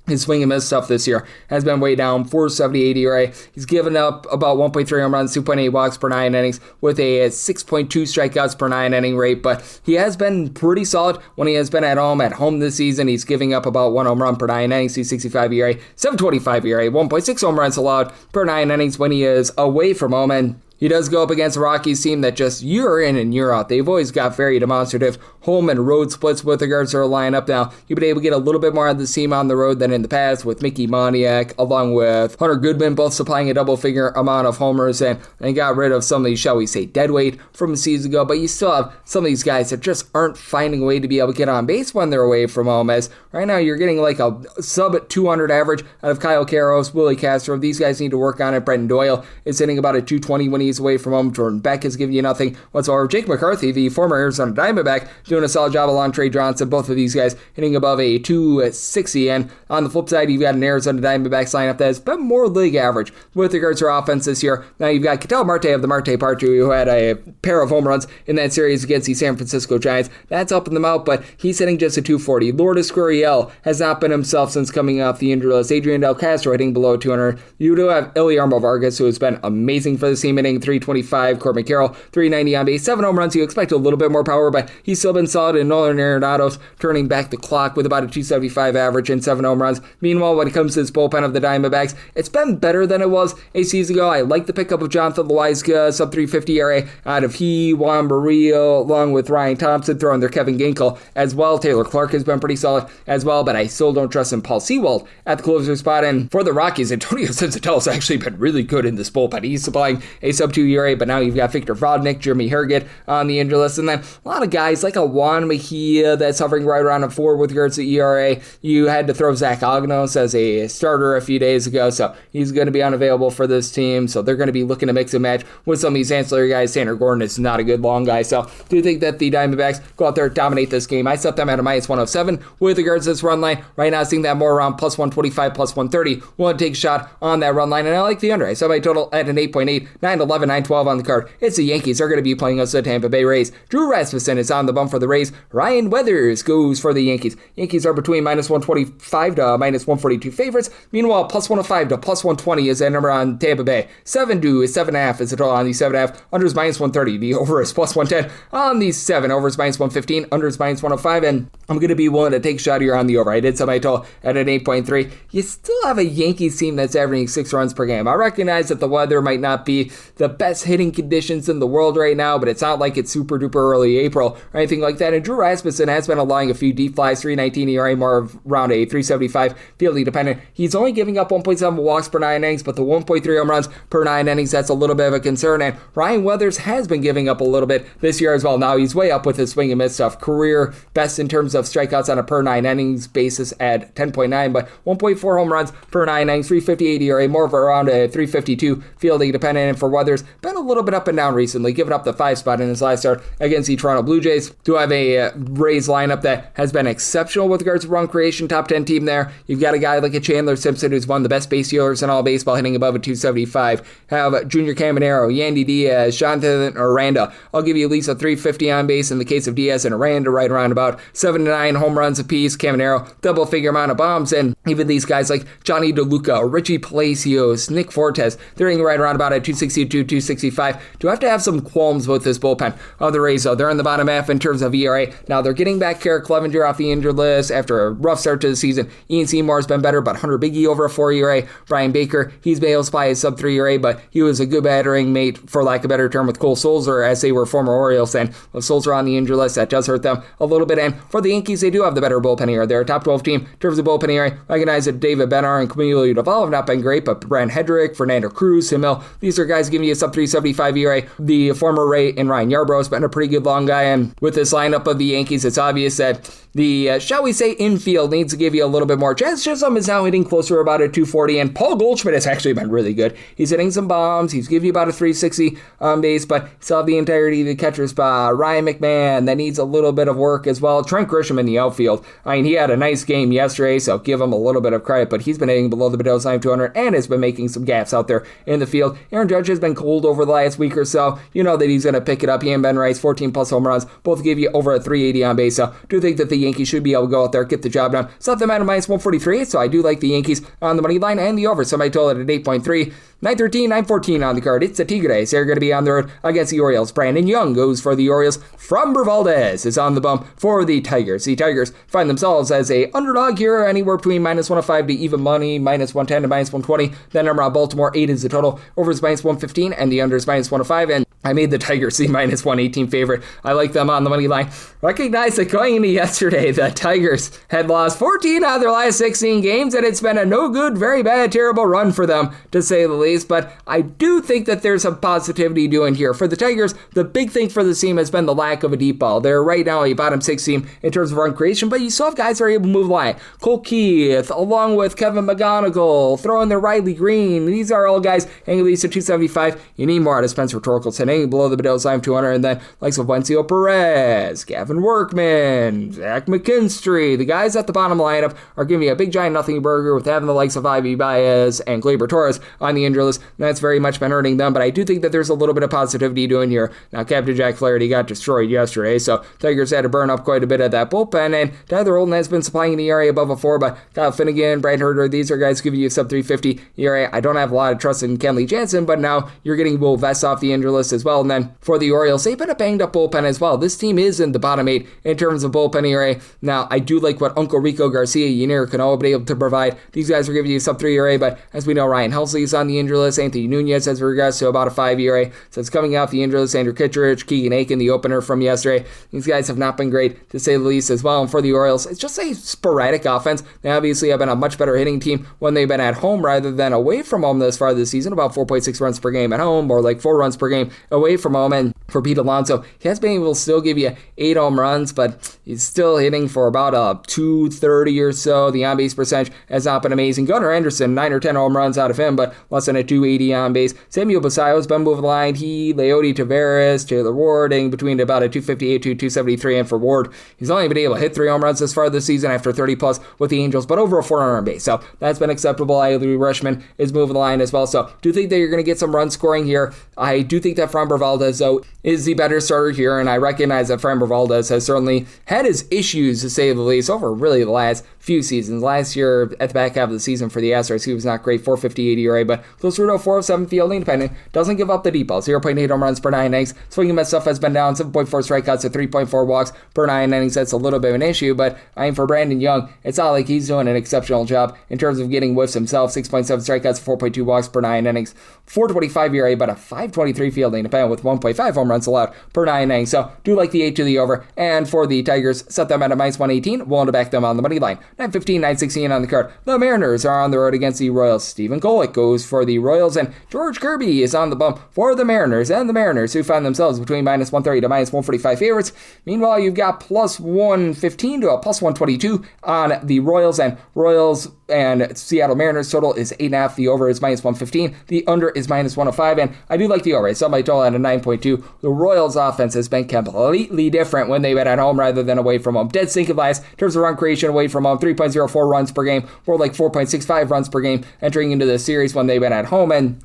his swing and miss stuff this year has been way down. 4.78 ERA. He's given up about 1.3 home runs, 2.8 walks per 9 innings with a 6.2 strikeouts per 9 inning rate. But he has been pretty solid when he has been at home. At home this season, he's giving up about 1 home run per 9 innings, 2.65 ERA, 7.25 ERA, 1.6 home runs allowed per 9 innings when he is away from home. And he does go up against a Rockies team that just year in and year out, they've always got very demonstrative home and road splits with regards to their lineup. Now, you've been able to get a little bit more of the team on the road than in the past with Mickey Moniak, along with Hunter Goodman, both supplying a double-figure amount of homers, and got rid of some of these, shall we say, deadweight from a season ago. But you still have some of these guys that just aren't finding a way to be able to get on base when they're away from home. As right now, you're getting like a sub-200 average out of Kyle Carros, Willie Castro. These guys need to work on it. Brenton Doyle is hitting about a 220 when he's away from home. Jordan Beck is giving you nothing whatsoever. Jake McCarthy, the former Arizona Diamondback, doing a solid job along Trey Johnson. Both of these guys hitting above a 260. And on the flip side, you've got an Arizona Diamondbacks lineup that has been more league average with regards to offense this year. Now you've got Ketel Marte of the Marte Party, who had a pair of home runs in that series against the San Francisco Giants. That's helping them out, but he's hitting just a 240. Lourdes Gurriel has not been himself since coming off the injury list. Adrian Del Castro hitting below 200. You do have Iliarmo Vargas, who has been amazing for the team, hitting 325. Corbin Carroll, 390 on base, 7 home runs. You expect a little bit more power, but he's still been solid. And Nolan Arenado's turning back the clock with about a 275 average and 7 home runs. Meanwhile, when it comes to this bullpen of the Diamondbacks, it's been better than it was a season ago. I like the pickup of Jonathan Loaiza, sub 350 ERA out of Juan Barrio, along with Ryan Thompson, throwing their Kevin Ginkel as well. Taylor Clark has been pretty solid as well, but I still don't trust in Paul Sewald at the closer spot. And for the Rockies, Antonio Senzatel's actually been really good in this bullpen. He's supplying a sub 2 ERA, but now you've got Victor Vodnik, Jeremy Herget on the injury list, and then a lot of guys like a Juan Mejia that's hovering right around a 4 with regards to ERA. You had to throw Zach Agnos as a starter a few days ago, so he's going to be unavailable for this team, so they're going to be looking to mix and match with some of these ancillary guys. Tanner Gordon is not a good long guy, so do you think that the Diamondbacks go out there and dominate this game? I set them at a minus 107 with regards to this run line. Right now, seeing that more around plus 125, plus 130. Want to take a shot on that run line, and I like the under. I set my total at an 8.8, 9-11, 9-12 on the card. It's the Yankees. They're going to be playing us the Tampa Bay Rays. Drew Rasmussen is on the bump for the Rays. Ryan Weathers goes for the Yankees. Yankees are between minus 125 to minus 142 favorites. Meanwhile, plus 105 to plus 120 is that number on Tampa Bay. 7 to 7.5 is the total on the 7.5. Under is minus 130. The over is plus 110 on the 7. Over is minus 115. Under is minus 105. And I'm going to be willing to take a shot here on the over. I did set my total at an 8.3. You still have a Yankees team that's averaging 6 runs per game. I recognize that the weather might not be the best hitting conditions in the world right now, but it's not like it's super duper early April or anything like that. And Drew Rasmussen has been allowing a few deep flies, 319 ERA, more of around a 375 fielding dependent. He's only giving up 1.7 walks per 9 innings, but the 1.3 home runs per 9 innings, that's a little bit of a concern. And Ryan Weathers has been giving up a little bit this year as well. Now he's way up with his swing and miss stuff. Career best in terms of strikeouts on a per 9 innings basis at 10.9, but 1.4 home runs per 9 innings, 358 ERA, more of around a 352 fielding dependent. And for Weathers, been a little bit up and down recently, giving up the 5 spot in his last start against the Toronto Blue Jays. Do have a Rays lineup that has been exceptional with regards to run creation, top 10 team there. You've got a guy like a Chandler Simpson, who's one of the best base stealers in all baseball, hitting above a 275. Have Junior Caminero, Yandy Diaz, Jonathan Aranda. I'll give you at least a 350 on base in the case of Diaz and Aranda, right around about 7 to 9 home runs apiece. Caminero, double figure amount of bombs. And Even these guys like Johnny DeLuca, Richie Palacios, Nick Fortes, they're hitting right around about at 262, 265. Do have to have some qualms with this bullpen of the Rays, though. They're in the bottom half in terms of ERA. Now, they're getting back Garrett Clevenger off the injured list after a rough start to the season. Ian Seymour's been better, but Hunter Biggie over a 4 ERA. Brian Baker, he's been able to supply a sub-3 ERA, but he was a good battering mate, for lack of a better term, with Cole Sulzer, as they were former Orioles. And with Sulzer on the injured list, that does hurt them a little bit. And for the Yankees, they do have the better bullpen ERA. They're a top 12 team in terms of bullpen ERA. Recognize that David Benar and Camilo Duvall have not been great, but Brent Hedrick, Fernando Cruz, Himmel, these are guys giving you a sub 375 ERA. The former Ray and Ryan Yarbrough has been a pretty good long guy, and with this lineup of the Yankees, it's obvious that the, shall we say, infield needs to give you a little bit more. Chaz Chisholm is now hitting closer to about a 240, and Paul Goldschmidt has actually been really good. He's hitting some bombs. He's giving you about a 360 on base, but still have the entirety of the catcher spot. Ryan McMahon, that needs a little bit of work as well. Trent Grisham in the outfield. I mean, he had a nice game yesterday, so give him a little bit of credit, but he's been hitting below the Bedell's line 200 and has been making some gaps out there in the field. Aaron Judge has been cold over the last week or so. You know that he's going to pick it up. He and Ben Rice, 14 plus home runs, both give you over a 380 on base. So do think that the Yankees should be able to go out there, get the job done. Set them at a minus 143, so I do like the Yankees on the money line and the over. Somebody told it at 8.3. 913, 914 on the card. It's the Tigres. They're going to be on the road against the Orioles. Brandon Young goes for the Orioles. Framber Valdez is on the bump for the Tigers. The Tigers find themselves as a underdog here, anywhere between minus 105 to even money, minus 110 to minus 120. That number on Baltimore, 8 is the total. Over is minus 115, and the under is minus 105. And I made the Tigers the minus 118 favorite. I like them on the money line. Recognize that going into yesterday, the Tigers had lost 14 out of their last 16 games, and it's been a no good, very bad, terrible run for them, to say the least. But I do think that there's some positivity doing here. For the Tigers, the big thing for the team has been the lack of a deep ball. They're right now a bottom 6 team in terms of run creation, but you still have guys that are able to move the line. Cole Keith, along with Kevin McGonigal, throwing their Riley Green. These are all guys hitting at least a 275. You need more out of Spencer Torkelson, hitting below the Bedell's line 200, and then likes of Wencio Perez, Gavin Workman, Zach McKinstry. The guys at the bottom lineup are giving you a big giant nothing burger with having the likes of Ivy Baez and Gleyber Torres on the injury list. That's very much been hurting them, but I do think that there's a little bit of positivity doing here. Now, Captain Jack Flaherty got destroyed yesterday, so Tigers had to burn up quite a bit of that bullpen, and Tyler Holden has been supplying the ERA above a 4, but Kyle Finnegan, Brad Herter, these are guys giving you a sub 350 ERA. I don't have a lot of trust in Kenley Jansen, but now you're getting Will Vest off the injury list as well, and then for the Orioles, they've been a banged up bullpen as well. This team is in the bottom 8 in terms of bullpen ERA. Now, I do like what Uncle Rico Garcia, Ynier Cano been able to provide. These guys are giving you a sub 3 ERA, but as we know, Ryan Helsley is on the injury list. Anthony Nunez has regressed to about a 5 ERA. So it's coming off the injury list. Andrew Kittredge, Keegan Aiken, the opener from yesterday. These guys have not been great, to say the least, as well. And for the Orioles, it's just a sporadic offense. They obviously have been a much better hitting team when they've been at home rather than away from home this far this season. About 4.6 runs per game at home, or like 4 runs per game away from home. And for Pete Alonso, he has been able to still give you 8 home runs, but he's still hitting for about a 230 or so. The on-base percentage has not been amazing. Gunnar Anderson, 9 or 10 home runs out of him, but less than a 280 on base. Samuel Basallo's been moving the line. He, Leody Taveras, Taylor Ward, between about a 258 to 273, and for Ward, he's only been able to hit 3 home runs this far this season after 30 plus with the Angels, but over a 400 on base. So that's been acceptable. Louis Rushman is moving the line as well. So do think that you're going to get some run scoring here. I do think that Framber Valdez, though, is the better starter here, and I recognize that Framber Valdez has certainly had his issues, to say the least, over really the last few seasons. Last year, at the back half of the season for the Astros, he was not great, 458 ERA, but closer to a 407 fielding independent. Doesn't give up the deep ball, 0.8 home runs per 9 innings. Swing and miss stuff has been down, 7.4 strikeouts to 3.4 walks per 9 innings. That's a little bit of an issue, but I mean, for Brandon Young, it's not like he's doing an exceptional job in terms of getting whiffs himself. 6.7 strikeouts, 4.2 walks per 9 innings, 425 ERA, but a 523 fielding independent with 1.5 home runs allowed per 9 innings. So do like the 8 to the over, and for the Tigers, set them at a minus 118, willing to back them on the money line. 915, 916 on the card. The Mariners are on the road against the Royals. Stephen Golick goes for the Royals, and George Kirby is on the bump for the Mariners, and the Mariners, who find themselves between minus 130 to minus 145 favorites. Meanwhile, you've got plus 115 to a plus 122 on the Royals, and Seattle Mariners total is 8.5. The over is minus 115. The under is minus 105, and I do like the over. Somebody told at a 9.2. The Royals offense has been completely different when they've been at home rather than away from home. Dead stink of last in terms of run creation away from home. 3.04 runs per game, more like 4.65 runs per game entering into the series when they've been at home, and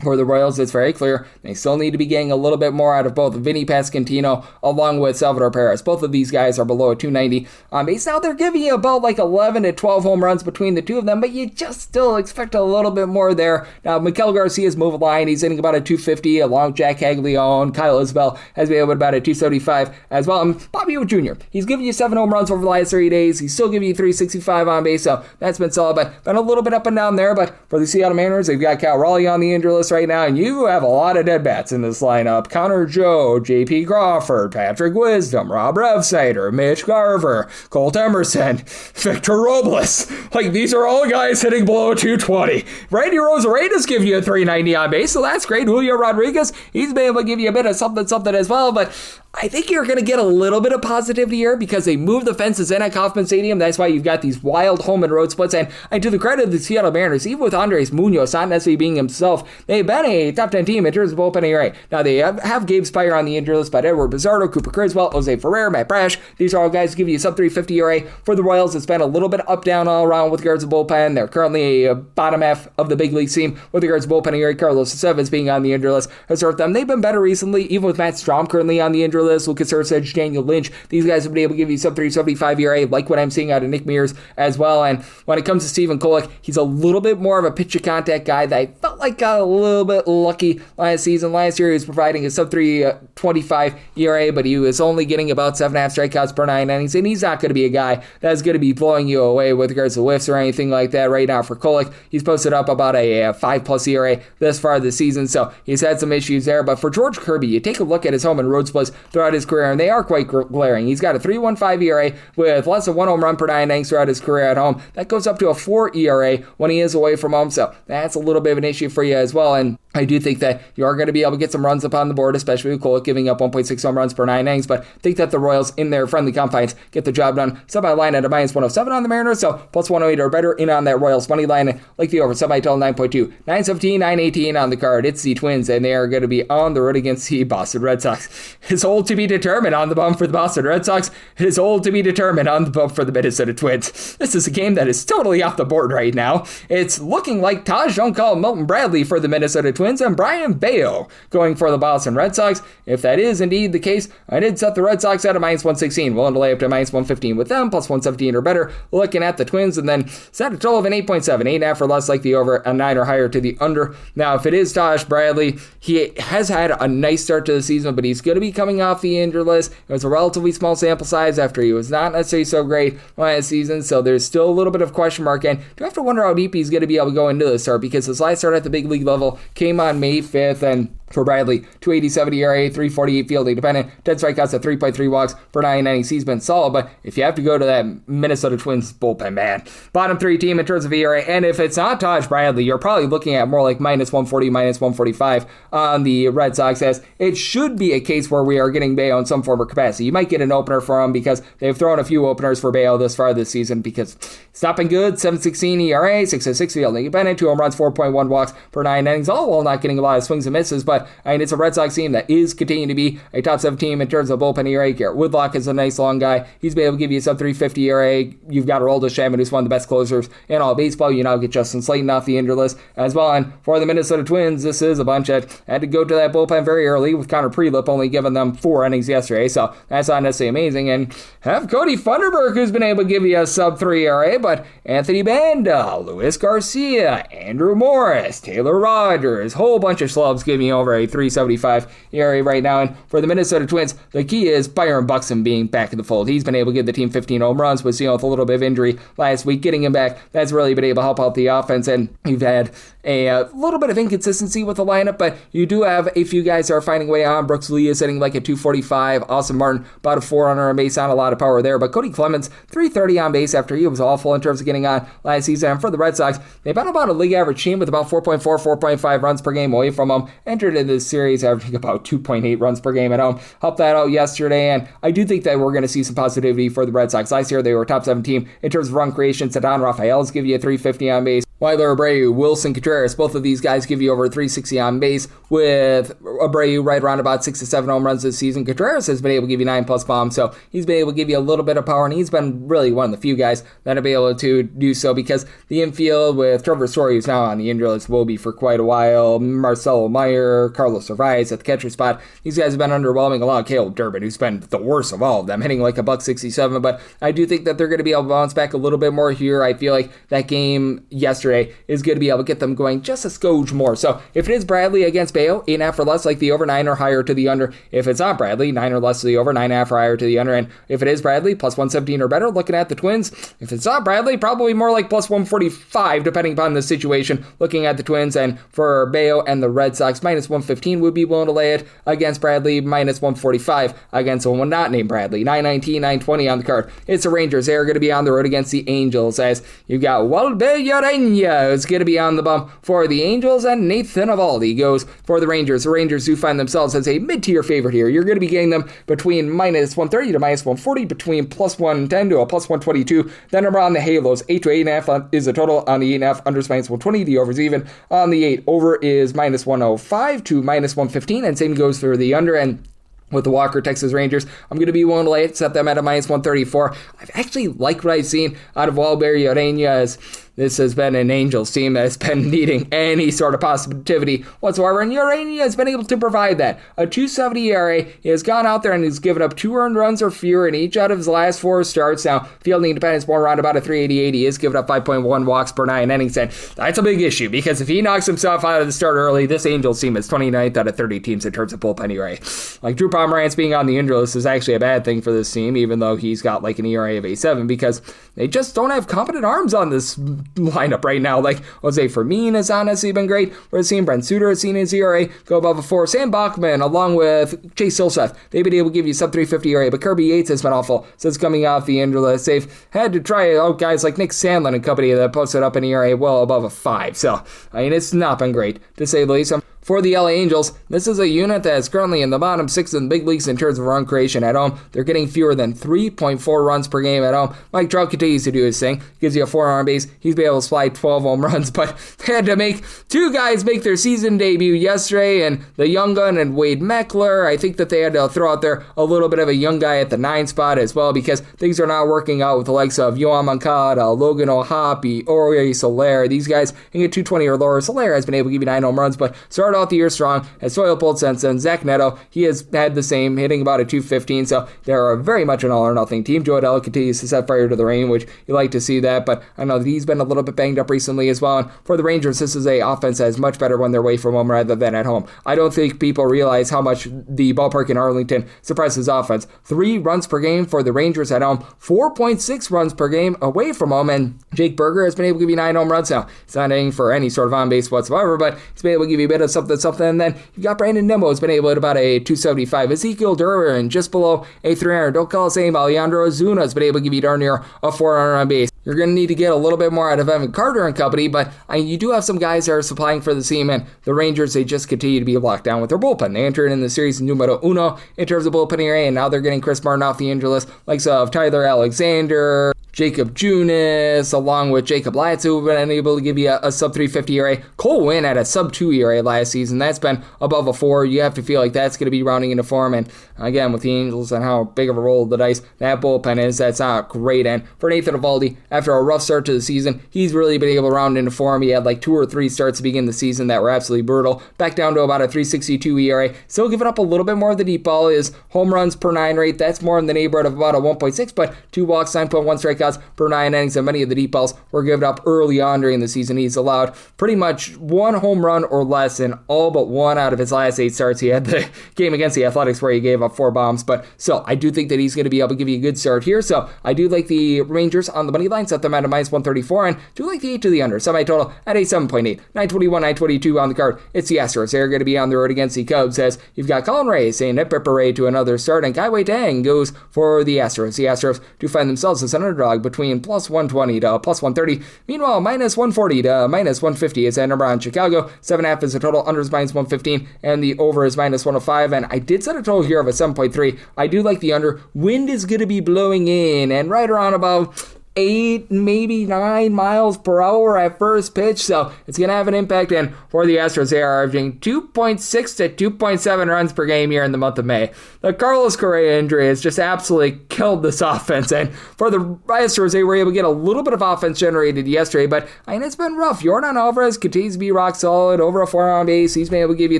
For the Royals, it's very clear they still need to be getting a little bit more out of both Vinny Pasquantino along with Salvador Perez. Both of these guys are below a 290 on base. Now, they're giving you about like 11 to 12 home runs between the two of them, but you just still expect a little bit more there. Now, Miguel Garcia's move line, he's hitting about a 250 along with Jack Caglione. Kyle Isbell has been able to about a 275 as well. And Bobby Witt Jr., he's giving you 7 home runs over the last 3 days. He's still giving you 365 on base, so that's been solid, but been a little bit up and down there. But for the Seattle Mariners, they've got Cal Raleigh on the injury list right now, and you have a lot of dead bats in this lineup. Connor Joe, J.P. Crawford, Patrick Wisdom, Rob Revsider, Mitch Garver, Colt Emerson, Victor Robles. Like, these are all guys hitting below 220. Randy Rosareda's giving you a 390 on base, so that's great. Julio Rodriguez, he's been able to give you a bit of something as well, but I think you're going to get a little bit of positivity here because they moved the fences in at Kauffman Stadium. That's why you've got these wild home and road splits. And to the credit of the Seattle Mariners, even with Andres Munoz not necessarily being himself, they've been a top 10 team in terms of bullpen ERA. Now, they have Gabe Spire on the injury list, but Edward Bizarro, Cooper Criswell, Jose Ferrer, Matt Brash, these are all guys who give you sub 350 ERA. For the Royals, it's been a little bit up down all around with regards to bullpen. They're currently a bottom half of the big league team with regards to bullpen ERA. Carlos Aceves being on the injury list has hurt them. They've been better recently, even with Matt Strom currently on the injury list. Lucas Ursa, Daniel Lynch, these guys have been able to give you sub 375 ERA, like what I'm seeing out of Nick Mears as well. And when it comes to Stephen Kolek, he's a little bit more of a pitch to contact guy that I felt like got a little bit lucky last season. Last year, he was providing a sub 325 ERA, but he was only getting about 7.5 strikeouts per 9 innings, and he's not going to be a guy that's going to be blowing you away with regards to whiffs or anything like that right now. For Kolek, he's posted up about a 5+ ERA this far this season, so he's had some issues there. But for George Kirby, you take a look at his home and road splits throughout his career, and they are quite glaring. He's got a 3.15 ERA with less than 1 home run per 9 innings throughout his career at home. That goes up to a 4 ERA when he is away from home, so that's a little bit of an issue for you as well. And I do think that you are going to be able to get some runs up on the board, especially with Kolek giving up 1.6 home runs per 9 innings, but I think that the Royals in their friendly confines get the job done. Semi line at a -107 on the Mariners, so plus 108 or better in on that Royals money line. Like the over, semi total 9.2, 917, 918 on the card. It's the Twins, and they are going to be on the road against the Boston Red Sox. It's old to be determined on the bump for the Boston Red Sox. It is old to be determined on the bump for the Minnesota Twins. This is a game that is totally off the board right now. It's looking like Taj Juncal, Milton Bradley for the Minnesota Twins, and Brian Bayo going for the Boston Red Sox. If that is indeed the case, I did set the Red Sox at a -116, willing to lay up to -115 with them, plus 117 or better, looking at the Twins, and then set a total of an 8.7, 8.5 or less like the over, a 9 or higher to the under. Now, if it is Taj Bradley, he has had a nice start to the season, but he's going to be coming off the injury list. It was a relatively small sample size after he was not necessarily so great last season, so there's still a little bit of question mark, and you have to wonder how deep he's going to be able to go into this start, because his last start at the big league level came on May 5th, and for Bradley, 287 ERA, 348 fielding dependent, 10 strikeouts at 3.3 walks per 9 innings. He's been solid, but if you have to go to that Minnesota Twins bullpen, man, bottom 3 team in terms of ERA, and if it's not Taj Bradley, you're probably looking at more like -140, -145 on the Red Sox, as it should be a case where we are getting Bayo in some form of capacity. You might get an opener for him because they've thrown a few openers for Bayo this far this season because it's not been good. 7.16 ERA, 6.06 fielding dependent, 2 home runs, 4.1 walks per 9 innings, all while not getting a lot of swings and misses, but I mean, it's a Red Sox team that is continuing to be a top 7 team in terms of bullpen ERA. Garrett Woodlock is a nice long guy. He's been able to give you a sub 350 ERA. You've got Aroldis Chapman, who's one of the best closers in all baseball. You now get Justin Slayton off the injured list as well. And for the Minnesota Twins, this is a bunch that had to go to that bullpen very early, with Connor Prelip only giving them 4 innings yesterday, so that's not necessarily amazing. And have Cody Funderburk, who's been able to give you a sub 3 ERA, but Anthony Banda, Luis Garcia, Andrew Morris, Taylor Rogers, whole bunch of slubs giving you over a 375 ERA right now. And for the Minnesota Twins, the key is Byron Buxton being back in the fold. He's been able to give the team 15 home runs, was with a little bit of injury last week. Getting him back, that's really been able to help out the offense, and you've had a little bit of inconsistency with the lineup, but you do have a few guys that are finding a way on. Brooks Lee is sitting like a 245. Austin Martin, about a 400 on base, on a lot of power there. But Cody Clemens, 330 on base after he was awful in terms of getting on last season. And for the Red Sox, they've been about a league average team with about 4.4, 4.5 runs per game away from them. Entered into this series averaging about 2.8 runs per game at home. Helped that out yesterday, and I do think that we're going to see some positivity for the Red Sox. Last year, they were a top 7 team in terms of run creation. Cedon Rafael's give you a 350 on base. Weiler, Abreu, Wilson Contreras, both of these guys give you over 360 on base, with Abreu right around about 6 to 7 home runs this season. Contreras has been able to give you 9+ bombs, so he's been able to give you a little bit of power, and he's been really one of the few guys that have been able to do so, because the infield with Trevor Story, who's now on the injury list, will be for quite a while, Marcelo Meyer, Carlos Cervantes at the catcher spot. These guys have been underwhelming, along with Caleb Durbin, who's been the worst of all of them, hitting like $167, but I do think that they're going to be able to bounce back a little bit more here. I feel like that game yesterday is going to be able to get them going just a skoge more. So if it is Bradley against Bayo, 8.5 or less, like the over, 9 or higher to the under. If it's not Bradley, 9 or less to the over, 9.5 or higher to the under. And if it is Bradley, plus 117 or better, looking at the Twins. If it's not Bradley, probably more like plus 145, depending upon the situation, looking at the Twins. And for Bayo and the Red Sox, minus 115 would be willing to lay it against Bradley, minus 145 against someone not named Bradley. 919, 920 on the card. It's the Rangers. They're going to be on the road against the Angels, as you've got Walber Yarena is going to be on the bump for the Angels, and Nathan Eovaldi goes for the Rangers. The Rangers do find themselves as a mid-tier favorite here. You're going to be getting them between minus 130 to minus 140, between plus 110 to a plus 122. That number on the Halos, 8 to 8.5 is the total on the 8.5. Unders minus 120. The over's even on the 8. Over is minus 105 to minus 115, and same goes for the under. And with the Walker Texas Rangers, I'm going to be willing to lay it, set them at a minus 134. I've actually liked what I've seen out of Walber Yarena, as this has been an Angels team that has been needing any sort of positivity whatsoever, and Yarena has been able to provide that. A 2.70 ERA, he has gone out there and he's given up 2 earned runs or fewer in each out of his last 4 starts. Now, fielding independence more around about a 388. He has given up 5.1 walks per 9 innings, and that's a big issue, because if he knocks himself out of the start early, this Angels team is 29th out of 30 teams in terms of bullpen ERA. Like, Drew Pomeranz being on the injury list is actually a bad thing for this team, even though he's got like an ERA of 8.7, because they just don't have competent arms on this lineup right now. Like, Jose Fermin has honestly been great. We're seeing Brent Suter has seen his ERA go above a 4. Sam Bachman, along with Chase Silseth, they've been able to give you sub 350 ERA, but Kirby Yates has been awful since coming off the injury list. They've had to try out guys like Nick Sandlin and company that posted up an ERA well above a 5. So, I mean, it's not been great, to say the least. For the LA Angels, this is a unit that is currently in the bottom 6 in the big leagues in terms of run creation at home. They're getting fewer than 3.4 runs per game at home. Mike Trout continues to do his thing. Gives you a 4 on base. He's been able to slide 12 home runs, but they had to make 2 guys make their season debut yesterday, and the young gun and Wade Meckler. I think that they had to throw out there a little bit of a young guy at the 9 spot as well, because things are not working out with the likes of Yoan Moncada, Logan O'Hoppe, Ori Soler. These guys can get 220 or lower. Soler has been able to give you 9 home runs, but started out the year strong. Has soil pulled since then. Zach Neto, he has had the same, hitting about a 215, so they're very much an all-or-nothing team. Joe Adele continues to set fire to the rain, which you like to see that, but I know that he's been a little bit banged up recently as well, and for the Rangers, this is a offense that is much better when they're away from home rather than at home. I don't think people realize how much the ballpark in Arlington suppresses offense. 3 runs per game for the Rangers at home, 4.6 runs per game away from home, and Jake Berger has been able to give you 9 home runs now. He's not aiming for any sort of on-base whatsoever, but he's been able to give you a bit of something, and then you've got Brandon Nimmo has been able to hit about a 275. Ezekiel Duran just below a 300. Don't call his name. Alejandro Ozuna has been able to give you darn near a 400 on base. You're going to need to get a little bit more out of Evan Carter and company, but you do have some guys that are supplying for the team, and the Rangers, they just continue to be locked down with their bullpen. They entered in the series numero uno in terms of bullpen ERA, and now they're getting Chris Martin off the injury list, likes of Tyler Alexander, Jacob Junis, along with Jacob Latz, who have been able to give you a sub 350 ERA. Cole Winn at a sub 2 ERA last season. That's been above a 4. You have to feel like that's going to be rounding into form. And again, with the Angels and how big of a roll of the dice that bullpen is, that's not great. And for Nathan Eovaldi, after a rough start to the season, he's really been able to round into form. He had like 2 or 3 starts to begin the season that were absolutely brutal. Back down to about a 3.62 ERA. Still giving up a little bit more of the deep ball. His home runs per 9 rate, that's more in the neighborhood of about a 1.6, but 2 walks, 9.1 strikeouts per 9 innings, and many of the deep balls were given up early on during the season. He's allowed pretty much 1 home run or less in all but 1 out of his last 8 starts. He had the game against the Athletics where he gave up 4 bombs, but still, I do think that he's going to be able to give you a good start here, so I do like the Rangers on the money line, set them at a minus 134, and do like the 8 to the under, semi-total at a 7.8, 921, 922 on the card. It's the Astros. They're going to be on the road against the Cubs, as you've got Colin Ray saying Nip Ray to another start, and Kai Wei Tang goes for the Astros. The Astros do find themselves as an underdog between plus 120 to plus 130. Meanwhile, minus 140 to minus 150 is that number on Chicago. 7.5 is the total. Under is minus 115, and the over is minus 105. And I did set a total here of a 7.3. I do like the under. Wind is going to be blowing in, and right around about 8, maybe 9 miles per hour at first pitch, so it's going to have an impact. And for the Astros, they are averaging 2.6 to 2.7 runs per game here in the month of May. The Carlos Correa injury has just absolutely killed this offense, and for the Astros, they were able to get a little bit of offense generated yesterday, but it's been rough. Yordan Alvarez continues to be rock solid, over a 4 on base. He's been able to give you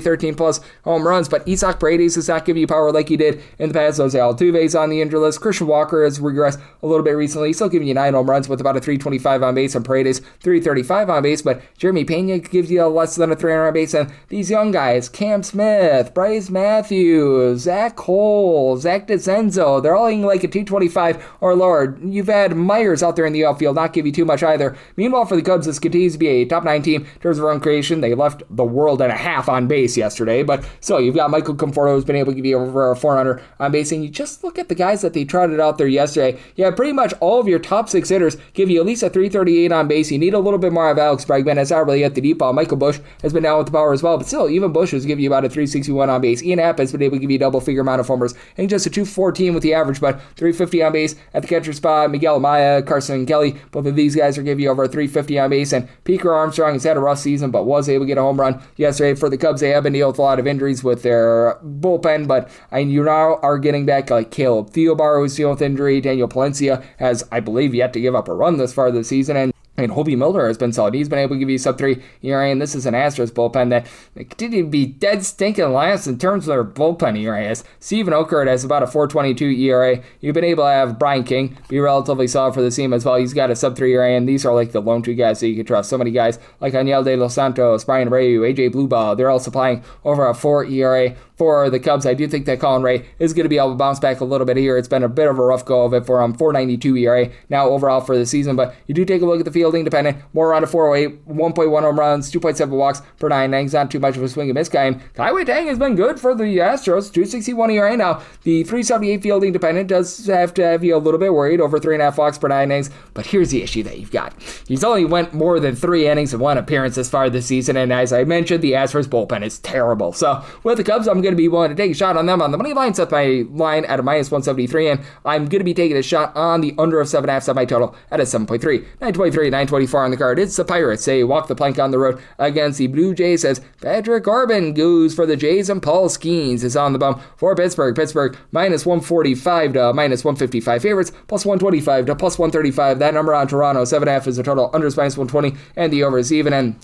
13 plus home runs, but Isaac Paredes does not give you power like he did in the past. Jose Altuve's on the injury list. Christian Walker has regressed a little bit recently. He's still giving you 9 home runs with about a 325 on base, and Paredes 335 on base, but Jeremy Pena gives you less than a 300 on base, and these young guys, Cam Smith, Bryce Matthews, Zach Cole, Zach DeCenzo, they're all hitting like a 225 or lower. You've had Myers out there in the outfield, not give you too much either. Meanwhile, for the Cubs, this continues to be a top 9 team in terms of run creation. They left the world and a half on base yesterday, but so you've got Michael Conforto, who's been able to give you over 400 on base, and you just look at the guys that they trotted out there yesterday. Yeah, pretty much all of your top 6 hitters give you at least a 338 on base. You need a little bit more of Alex Bregman. It's not really at the deep ball. Michael Busch has been down with the power as well, but still, even Busch has given you about a 361 on base. Ian Happ has been able to give you a double-figure amount of homers, and just a 214 with the average, but 350 on base at the catcher spot. Miguel Amaya, Carson Kelly, both of these guys are giving you over 350 on base, and Peker Armstrong has had a rough season, but was able to get a home run yesterday. For the Cubs, they have been dealing with a lot of injuries with their bullpen, but you now are getting back like Caleb Theobar, who's dealing with injury. Daniel Palencia has, I believe, yet to give up a run this far this season, and Hobie Miller has been solid. He's been able to give you sub-3 ERA, and this is an Astros bullpen that continue to be dead stinking last in terms of their bullpen ERA. Steven Okert has about a 4.22 ERA. You've been able to have Brian King be relatively solid for the team as well. He's got a sub-3 ERA, and these are like the lone 2 guys that you can trust. So many guys like Aniel De Los Santos, Brian Ryu, AJ Blueball, they're all supplying over a 4 ERA. For the Cubs, I do think that Colin Ray is going to be able to bounce back a little bit here. It's been a bit of a rough go of it for him. 4.92 ERA now overall for the season, but you do take a look at the fielding dependent. More around a 408, 1.1 home runs, 2.7 walks per 9 innings. Not too much of a swing and miss guy. And Kai Tang has been good for the Astros. 2.61 ERA now. The 3.78 fielding dependent does have to have you a little bit worried, over 3.5 walks per 9 innings. But here's the issue that you've got. He's only went more than 3 innings in 1 appearance this far this season, and as I mentioned, the Astros bullpen is terrible. So with the Cubs, I'm going to be willing to take a shot on them on the money line. Set my line at a minus 173, and I'm going to be taking a shot on the under of 7.5, set my total at a 7.3. 923, 924 on the card. It's the Pirates. They walk the plank on the road against the Blue Jays as Patrick Corbin goes for the Jays, and Paul Skeens is on the bump for Pittsburgh. Pittsburgh minus 145 to minus 155 favorites, plus 125 to plus 135. That number on Toronto. 7.5 is the total. Unders minus 120, and the over is even. And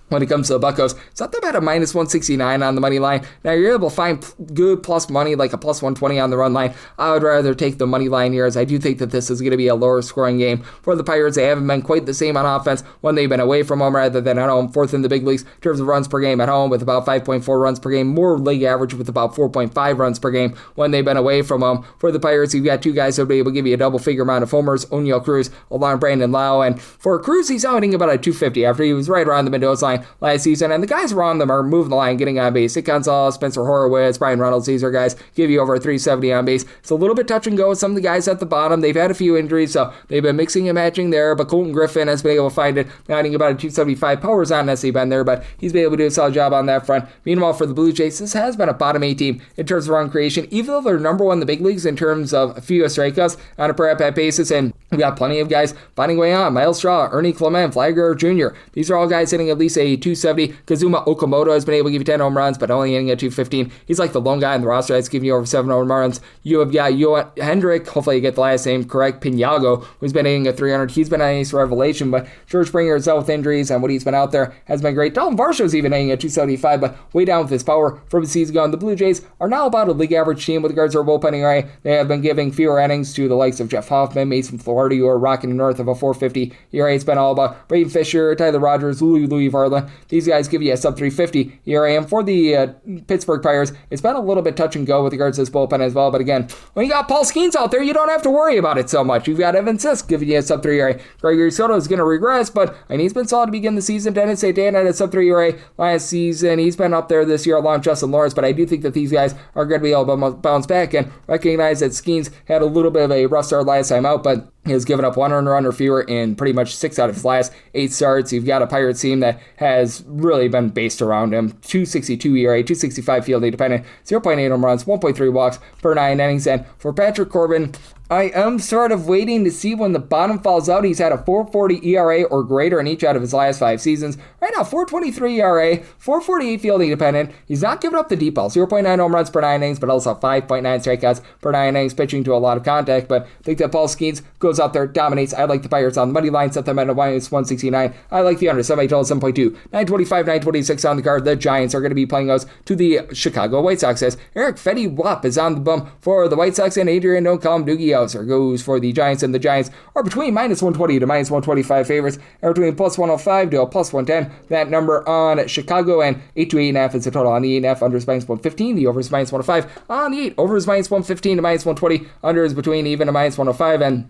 when it comes to the Buccos, it's not that bad, a minus 169 on the money line. Now, you're able to find good plus money, like a plus 120 on the run line. I would rather take the money line here, as I do think that this is going to be a lower scoring game for the Pirates. They haven't been quite the same on offense when they've been away from home rather than at home. 4th in the big leagues in terms of runs per game at home with about 5.4 runs per game. More league average with about 4.5 runs per game when they've been away from home. For the Pirates, you've got 2 guys who will be able to give you a double-figure amount of homers, O'Neal Cruz along Brandon Lau. And for Cruz, he's hitting about a 250 after he was right around the Mendoza line last season. And the guys around them are moving the line, getting on base. Nick Gonzalez, Spencer Horowitz, Brian Reynolds, these are guys give you over 370 on base. It's a little bit touch and go with some of the guys at the bottom. They've had a few injuries, so they've been mixing and matching there, but Colton Griffin has been able to find it, adding about a 275. Power's not necessarily been there, but he's been able to do a solid job on that front. Meanwhile, for the Blue Jays, this has been a bottom 8 team in terms of run creation, even though they're number 1 in the big leagues in terms of fewest strikeouts on a per at-bat basis, and we've got plenty of guys finding way on. Miles Straw, Ernie Clement, Flagler Jr. These are all guys hitting at least a 270. Kazuma Okamoto has been able to give you 10 home runs, but only hitting at 215. He's like the lone guy in the roster that's giving you over 7 home runs. You have got Johan Hendrick, hopefully you get the last name correct, Pinago, who's been hitting at 300. He's been a nice revelation, but George Springer is out with injuries, and what he's been out there has been great. Dalton Varsho's even hitting at 275, but way down with his power from the season ago. And the Blue Jays are now about a league average team with regards to their bullpen ERA. They have been giving fewer innings to the likes of Jeff Hoffman, Mason Flaherty, who are rocking north of a 450 ERA. It's been all about Braden Fisher, Tyler Rogers, Louis Varland. These guys give you a sub 350 ERA. And for the Pittsburgh Pirates, it's been a little bit touch and go with regards to this bullpen as well. But again, when you got Paul Skeens out there, you don't have to worry about it so much. You've got Evan Sisk giving you a sub 3 ERA. Gregory Soto is going to regress, but he's been solid to begin the season. Dennis Satan had a sub 3 ERA last season. He's been up there this year along with Justin Lawrence, but I do think that these guys are going to be able to bounce back and recognize that Skeens had a little bit of a rough start last time out, but he has given up 1 earned run or fewer in pretty much 6 out of his last 8 starts. You've got a Pirates team that has really been based around him. 262 ERA, 265 fielding dependent, 0.8 home runs, 1.3 walks per 9 innings. And for Patrick Corbin, I am sort of waiting to see when the bottom falls out. He's had a 4.40 ERA or greater in each out of his last 5 seasons. Right now, 4.23 ERA, 4.48 fielding dependent. He's not giving up the deep ball. 0.9 home runs per 9 innings, but also 5.9 strikeouts per 9 innings, pitching to a lot of contact. But I think that Paul Skeens goes out there, dominates. I like the Pirates on the money line, set them at a minus 169. I like the under, semi-total 7.2. 925, 926 on the card. The Giants are going to be playing us to the Chicago White Sox. As Eric Fetty Wap is on the bump for the White Sox, and Adrian Don't Call him Doogie Howser goes for the Giants, and the Giants are between minus 120 to minus 125 favorites, and between plus 105 to a plus 110. That number on Chicago, and 8 to 8.5 is the total on the 8.5. Under is minus 115. The over is minus 105. On the 8, over is minus 115 to minus 120. Under is between even to minus 105, and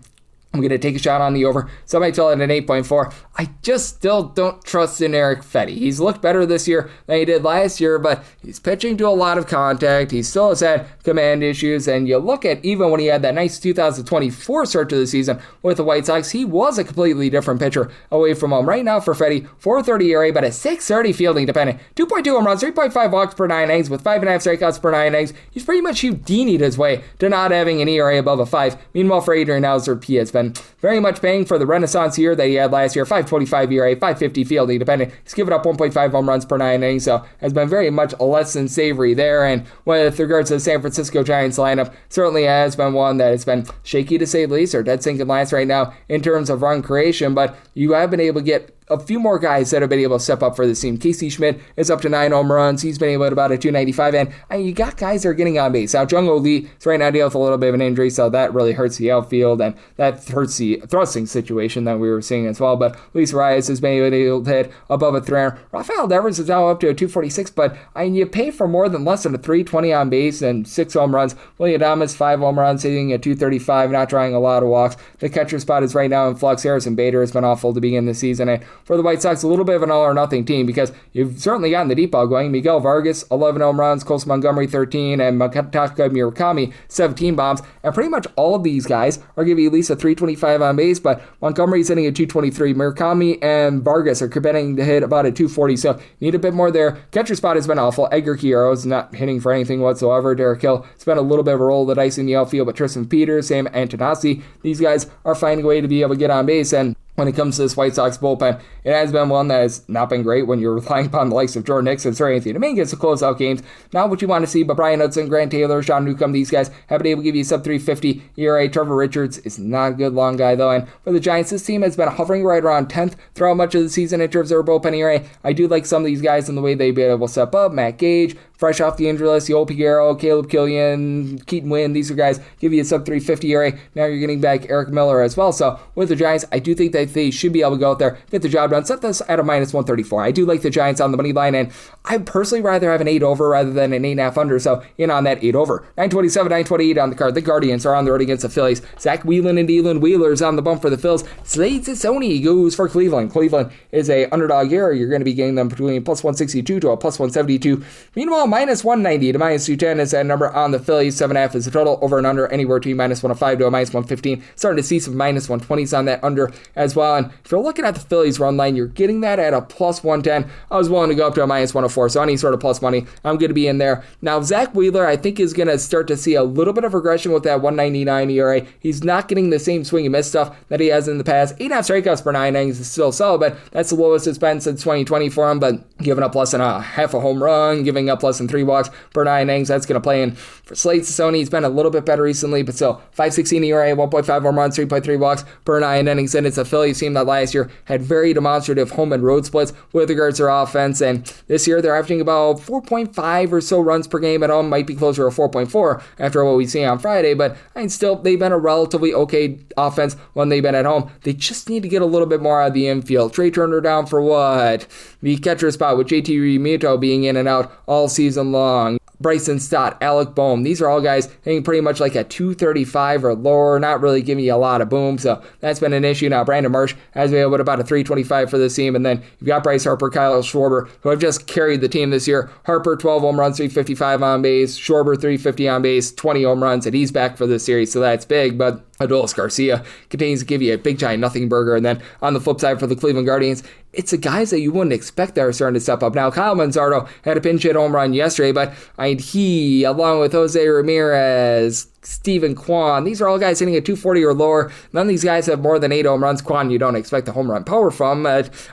I'm going to take a shot on the over. Semi-total at an 8.4. I just still don't trust in Eric Fetty. He's looked better this year than he did last year, but he's pitching to a lot of contact. He still has had command issues, and you look at even when he had that nice 2024 start to the season with the White Sox, he was a completely different pitcher away from home. Right now for Fetty, 4.30 ERA, but a 6.30 fielding dependent. 2.2 home runs, 3.5 walks per 9 innings with 5.5 strikeouts per 9 innings. He's pretty much Houdini'd his way to not having an ERA above a 5. Meanwhile, for Adrian Hauser, he has been very much paying for the renaissance year that he had last year. 5.25 ERA, 5.50 fielding dependent. He's given up 1.5 home runs per 9 innings, so has been very much less than savory there. And with regards to the San Francisco Giants lineup, certainly has been one that has been shaky to say the least, or dead sinking last right now in terms of run creation, but you have been able to get a few more guys that have been able to step up for this team. Casey Schmidt is up to 9 home runs. He's been able to about a 295, and you got guys that are getting on base. Now, Jung-Ho Lee is right now dealing with a little bit of an injury, so that really hurts the outfield, and that hurts the thrusting situation that we were seeing as well. But Luis Arias has been able to hit above a 300. Rafael Devers is now up to a 246, but you pay for more than less than a 320 on base and 6 home runs. William Adames, 5 home runs, hitting at 235, not drawing a lot of walks. The catcher spot is right now in flux. Harrison Bader has been awful to begin the season, and for the White Sox, a little bit of an all-or-nothing team because you've certainly gotten the deep ball going. Miguel Vargas, 11 home runs, Colson Montgomery, 13, and Makataka Murakami, 17 bombs. And pretty much all of these guys are giving you at least a 325 on base, but Montgomery's hitting at 223. Murakami and Vargas are committing to hit about a 240, so you need a bit more there. Catcher spot has been awful. Edgar Quiero is not hitting for anything whatsoever. Derek Hill has been a little bit of a roll of the dice in the outfield, but Tristan Peters, Sam Antonazzi, these guys are finding a way to be able to get on base, and when it comes to this White Sox bullpen, it has been one that has not been great when you're relying upon the likes of Jordan Nixon or Anthony Dominguez to close out games. Not what you want to see, but Brian Hudson, Grant Taylor, Sean Newcomb, these guys have been able to give you sub 350 ERA. Trevor Richards is not a good long guy, though. And for the Giants, this team has been hovering right around 10th throughout much of the season in terms of their bullpen ERA. I do like some of these guys in the way they've been able to step up. Matt Gage, fresh off the injury list, Yoel Piguero, Caleb Killian, Keaton Wynn, these are guys give you a sub 350 ERA. Now you're getting back Eric Miller as well. So with the Giants, I do think that they should be able to go out there, get the job done, set this at a minus 134. I do like the Giants on the money line, and I'd personally rather have an 8 over rather than an 8.5 under, so in on that 8 over. 927, 928 on the card. The Guardians are on the road against the Phillies. Zach Whelan and Dylan Wheeler's on the bump for the Phils. Slade Sassoni goes for Cleveland. Cleveland is a underdog here. You're going to be getting them between plus 162 to a plus 172. Meanwhile, minus 190 to minus 210 is that number on the Phillies. 7.5 is the total. Over and under anywhere between minus 105 to a minus 115. Starting to see some minus 120s on that under as well. And if you're looking at the Phillies run line, you're getting that at a plus 110. I was willing to go up to a minus 104, so any sort of plus money, I'm going to be in there. Now, Zach Wheeler, I think, is going to start to see a little bit of regression with that 199 ERA. He's not getting the same swing and miss stuff that he has in the past. 8.5 strikeouts per 9 innings is still solid, but that's the lowest it's been since 2020 for him. But giving up less than a half a home run, giving up less than 3 walks per 9 innings, that's going to play in. For Slade Sassoni, he's been a little bit better recently, but still, 5.16 ERA, 1.5 home runs, 3.3 walks per 9 innings, and it's a Phillies team that last year had very demonstrative home and road splits with regards to their offense, and this year they're averaging about 4.5 or so runs per game at home, might be closer to 4.4 after what we see on Friday, but still, they've been a relatively okay offense when they've been at home. They just need to get a little bit more out of the infield. Trey Turner down for what? The catcher spot with JT Realmuto being in and out all season long. Bryson Stott, Alec Boehm, these are all guys hitting pretty much like a 235 or lower, not really giving you a lot of boom, so that's been an issue. Now, Brandon Marsh has been able to about a 325 for this team, and then you've got Bryce Harper, Kyle Schwarber, who have just carried the team this year. Harper, 12 home runs, 355 on base, Schwarber, 350 on base, 20 home runs, and he's back for this series, so that's big, but Adolis Garcia continues to give you a big giant nothing burger. And then on the flip side for the Cleveland Guardians, it's the guys that you wouldn't expect that are starting to step up. Now, Kyle Manzardo had a pinch hit home run yesterday, but he, along with Jose Ramirez, Steven Kwan. These are all guys hitting at 240 or lower. None of these guys have more than 8 home runs. Kwan, you don't expect the home run power from.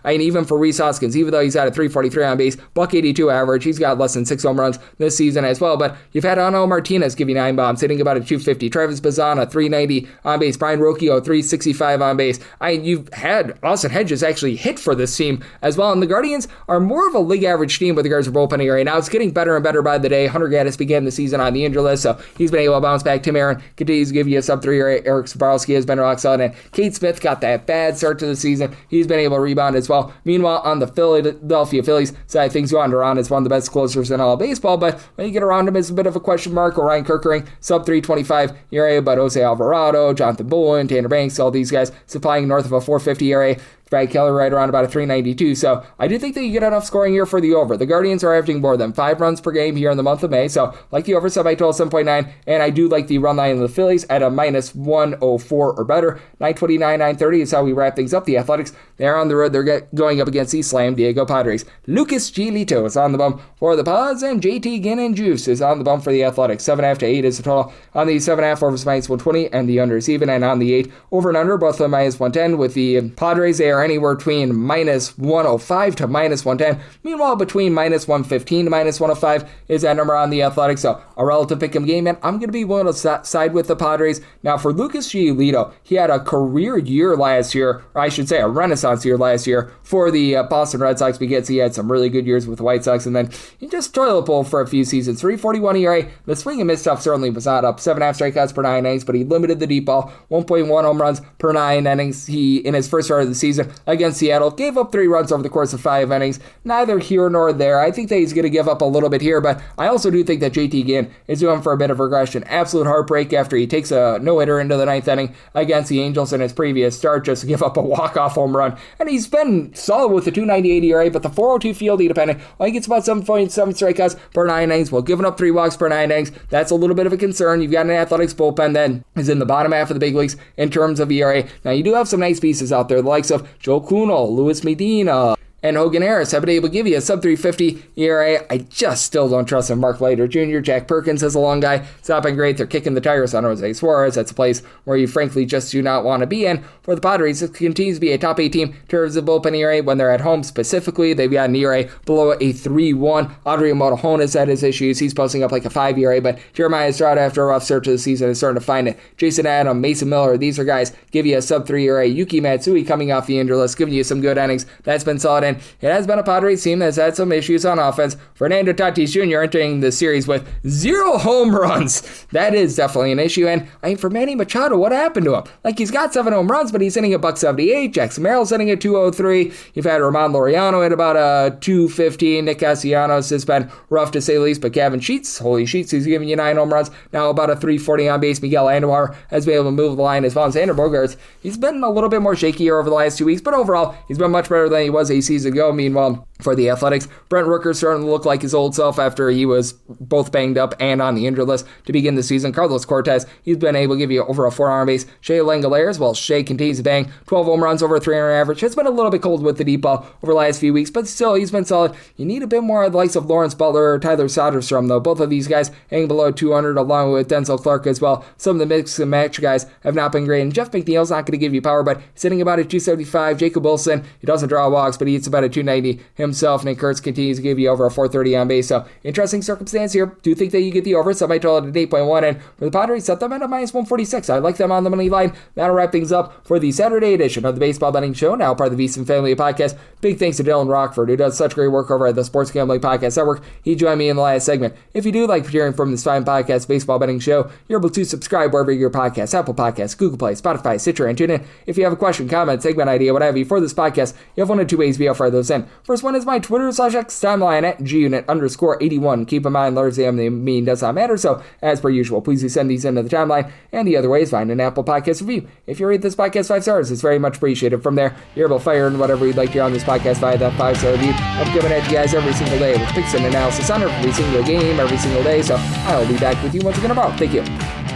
Even for Rhys Hoskins, even though he's at a 343 on base, .182 average, he's got less than 6 home runs this season as well. But you've had Ano Martinez give you 9 bombs, hitting about a 250. Travis Bazan, a 390 on base. Brian Rocchio, 365 on base. You've had Austin Hedges actually hit for this team as well. And the Guardians are more of a league average team with regards to bullpen area. Now it's getting better and better by the day. Hunter Gaddis began the season on the injury list, so he's been able to bounce back. Tim Aaron continues to give you a sub-3 area. Eric Sabrowski has been rock solid, and Cade Smith got that bad start to the season. He's been able to rebound as well. Meanwhile, on the Philadelphia Phillies side of things, Juan Duran is one of the best closers in all of baseball, but when you get around him, it's a bit of a question mark. Ryan Kerkering, sub-325 ERA, but Jose Alvarado, Jonathan Bowen, Tanner Banks, all these guys supplying north of a 450 ERA. Brad Keller right around about a 392. So I do think that you get enough scoring here for the over. The Guardians are averaging more than 5 runs per game here in the month of May. So like the over sub, I told 7.9. And I do like the run line of the Phillies at a minus 104 or better. 929, 930 is how we wrap things up. The Athletics, they're on the road. They're going up against the Slam Diego Padres. Lucas Giolito is on the bump for the Pods. And JT Ginn Juice is on the bump for the Athletics. 7.5 to 8 is the total. On the 7.5 over is minus 120. And the under is even. And on the 8 over and under, both of them minus 110. With the Padres, they are anywhere between minus 105 to minus 110. Meanwhile, between minus 115 to minus 105 is that number on the Athletics. So a relative pick'em game, and I'm going to be willing to side with the Padres. Now, for Lucas Giolito, he had a career year last year, or I should say a renaissance year last year for the Boston Red Sox, because he had some really good years with the White Sox, and then he just toilet bowl for a few seasons. 341 ERA. The swing and miss stuff certainly was not up. 7.5 strikeouts per 9 innings, but he limited the deep ball. 1.1 home runs per 9 innings. He, in his first start of the season against Seattle, gave up 3 runs over the course of 5 innings. Neither here nor there. I think that he's going to give up a little bit here, but I also do think that JT Ginn is doing for a bit of regression. Absolute heartbreak after he takes a no-hitter into the 9th inning against the Angels in his previous start just to give up a walk-off home run. And he's been solid with the 2.98 ERA, but the 4.02 fielding dependent. I think it's about 7.7 strikeouts per 9 innings. Well, giving up 3 walks per 9 innings, that's a little bit of a concern. You've got an Athletics bullpen that is in the bottom half of the big leagues in terms of ERA. Now, you do have some nice pieces out there, the likes of Joe Kuhnel, Luis Medina, and Hogan Harris have been able to give you a sub-350 ERA. I just still don't trust him. Mark Leiter Jr., Jack Perkins is a long guy. It's not been great. They're kicking the tires on Jose Suarez. That's a place where you frankly just do not want to be in. For the Padres, it continues to be a top 8 team in terms of bullpen ERA. When they're at home specifically, they've got an ERA below a 3.1. Audrey Motojon has had his issues. He's posting up like a 5 ERA, but Jeremiah Estrada, after a rough start to the season, is starting to find it. Jason Adam, Mason Miller, these are guys give you a sub-3 ERA. Yuki Matsui coming off the injury list, giving you some good innings. That's been solid, and it has been a Padres team that's had some issues on offense. Fernando Tatis Jr. entering the series with 0 home runs. That is definitely an issue. And for Manny Machado, what happened to him? Like, he's got 7 home runs, but he's hitting at .178. Jackson Merrill's hitting at 203. You've had Ramon Laureano at about a 215. Nick Castellanos has been rough to say the least, but Gavin Sheets, holy Sheets, he's giving you 9 home runs. Now about a 340 on base. Miguel Andujar has been able to move the line as well as Xander Bogaerts. He's been a little bit more shakier over the last 2 weeks, but overall, he's been much better than he was a season ago. Meanwhile, for the Athletics, Brent Rooker's starting to look like his old self after he was both banged up and on the injured list to begin the season. Carlos Cortez, he's been able to give you over a 4 base. Shea Langoliers, well, Shea continues to bang 12 home runs over a 300 average. It's been a little bit cold with the deep ball over the last few weeks, but still, he's been solid. You need a bit more of the likes of Lawrence Butler or Tyler Soderstrom, though. Both of these guys hang below 200, along with Denzel Clark as well. Some of the mix and match guys have not been great, and Jeff McNeil's not going to give you power, but he's hitting about a 275. Jacob Wilson, he doesn't draw walks, but he hits about a 290 himself. Nick Kurtz continues to give you over a 430 on base. So, interesting circumstance here. Do think that you get the over. So, I might total it at 8.1. And for the Padres, set them at a minus 146. I like them on the money line. That'll wrap things up for the Saturday edition of the Baseball Betting Show, now part of the VSiN Family Podcast. Big thanks to Dylan Rockford, who does such great work over at the Sports Gambling Podcast Network. He joined me in the last segment. If you do like hearing from this fine podcast, Baseball Betting Show, you're able to subscribe wherever your podcasts, Apple Podcasts, Google Play, Spotify, Stitcher, and TuneIn. If you have a question, comment, segment idea, what have you for this podcast, you have one of 2 ways to be able to fire those in. First one is my Twitter/X timeline at gunit_81. Keep in mind, letters the mean does not matter, so as per usual, please do send these into the timeline. And the other way is find an Apple Podcast review. If you rate this podcast 5 stars, it's very much appreciated. From there, you're able to fire in whatever you'd like to hear on this podcast via that 5-star review. I'm giving it to you guys every single day with picks and analysis on every single game, every single day. So I'll be back with you once again tomorrow. Thank you.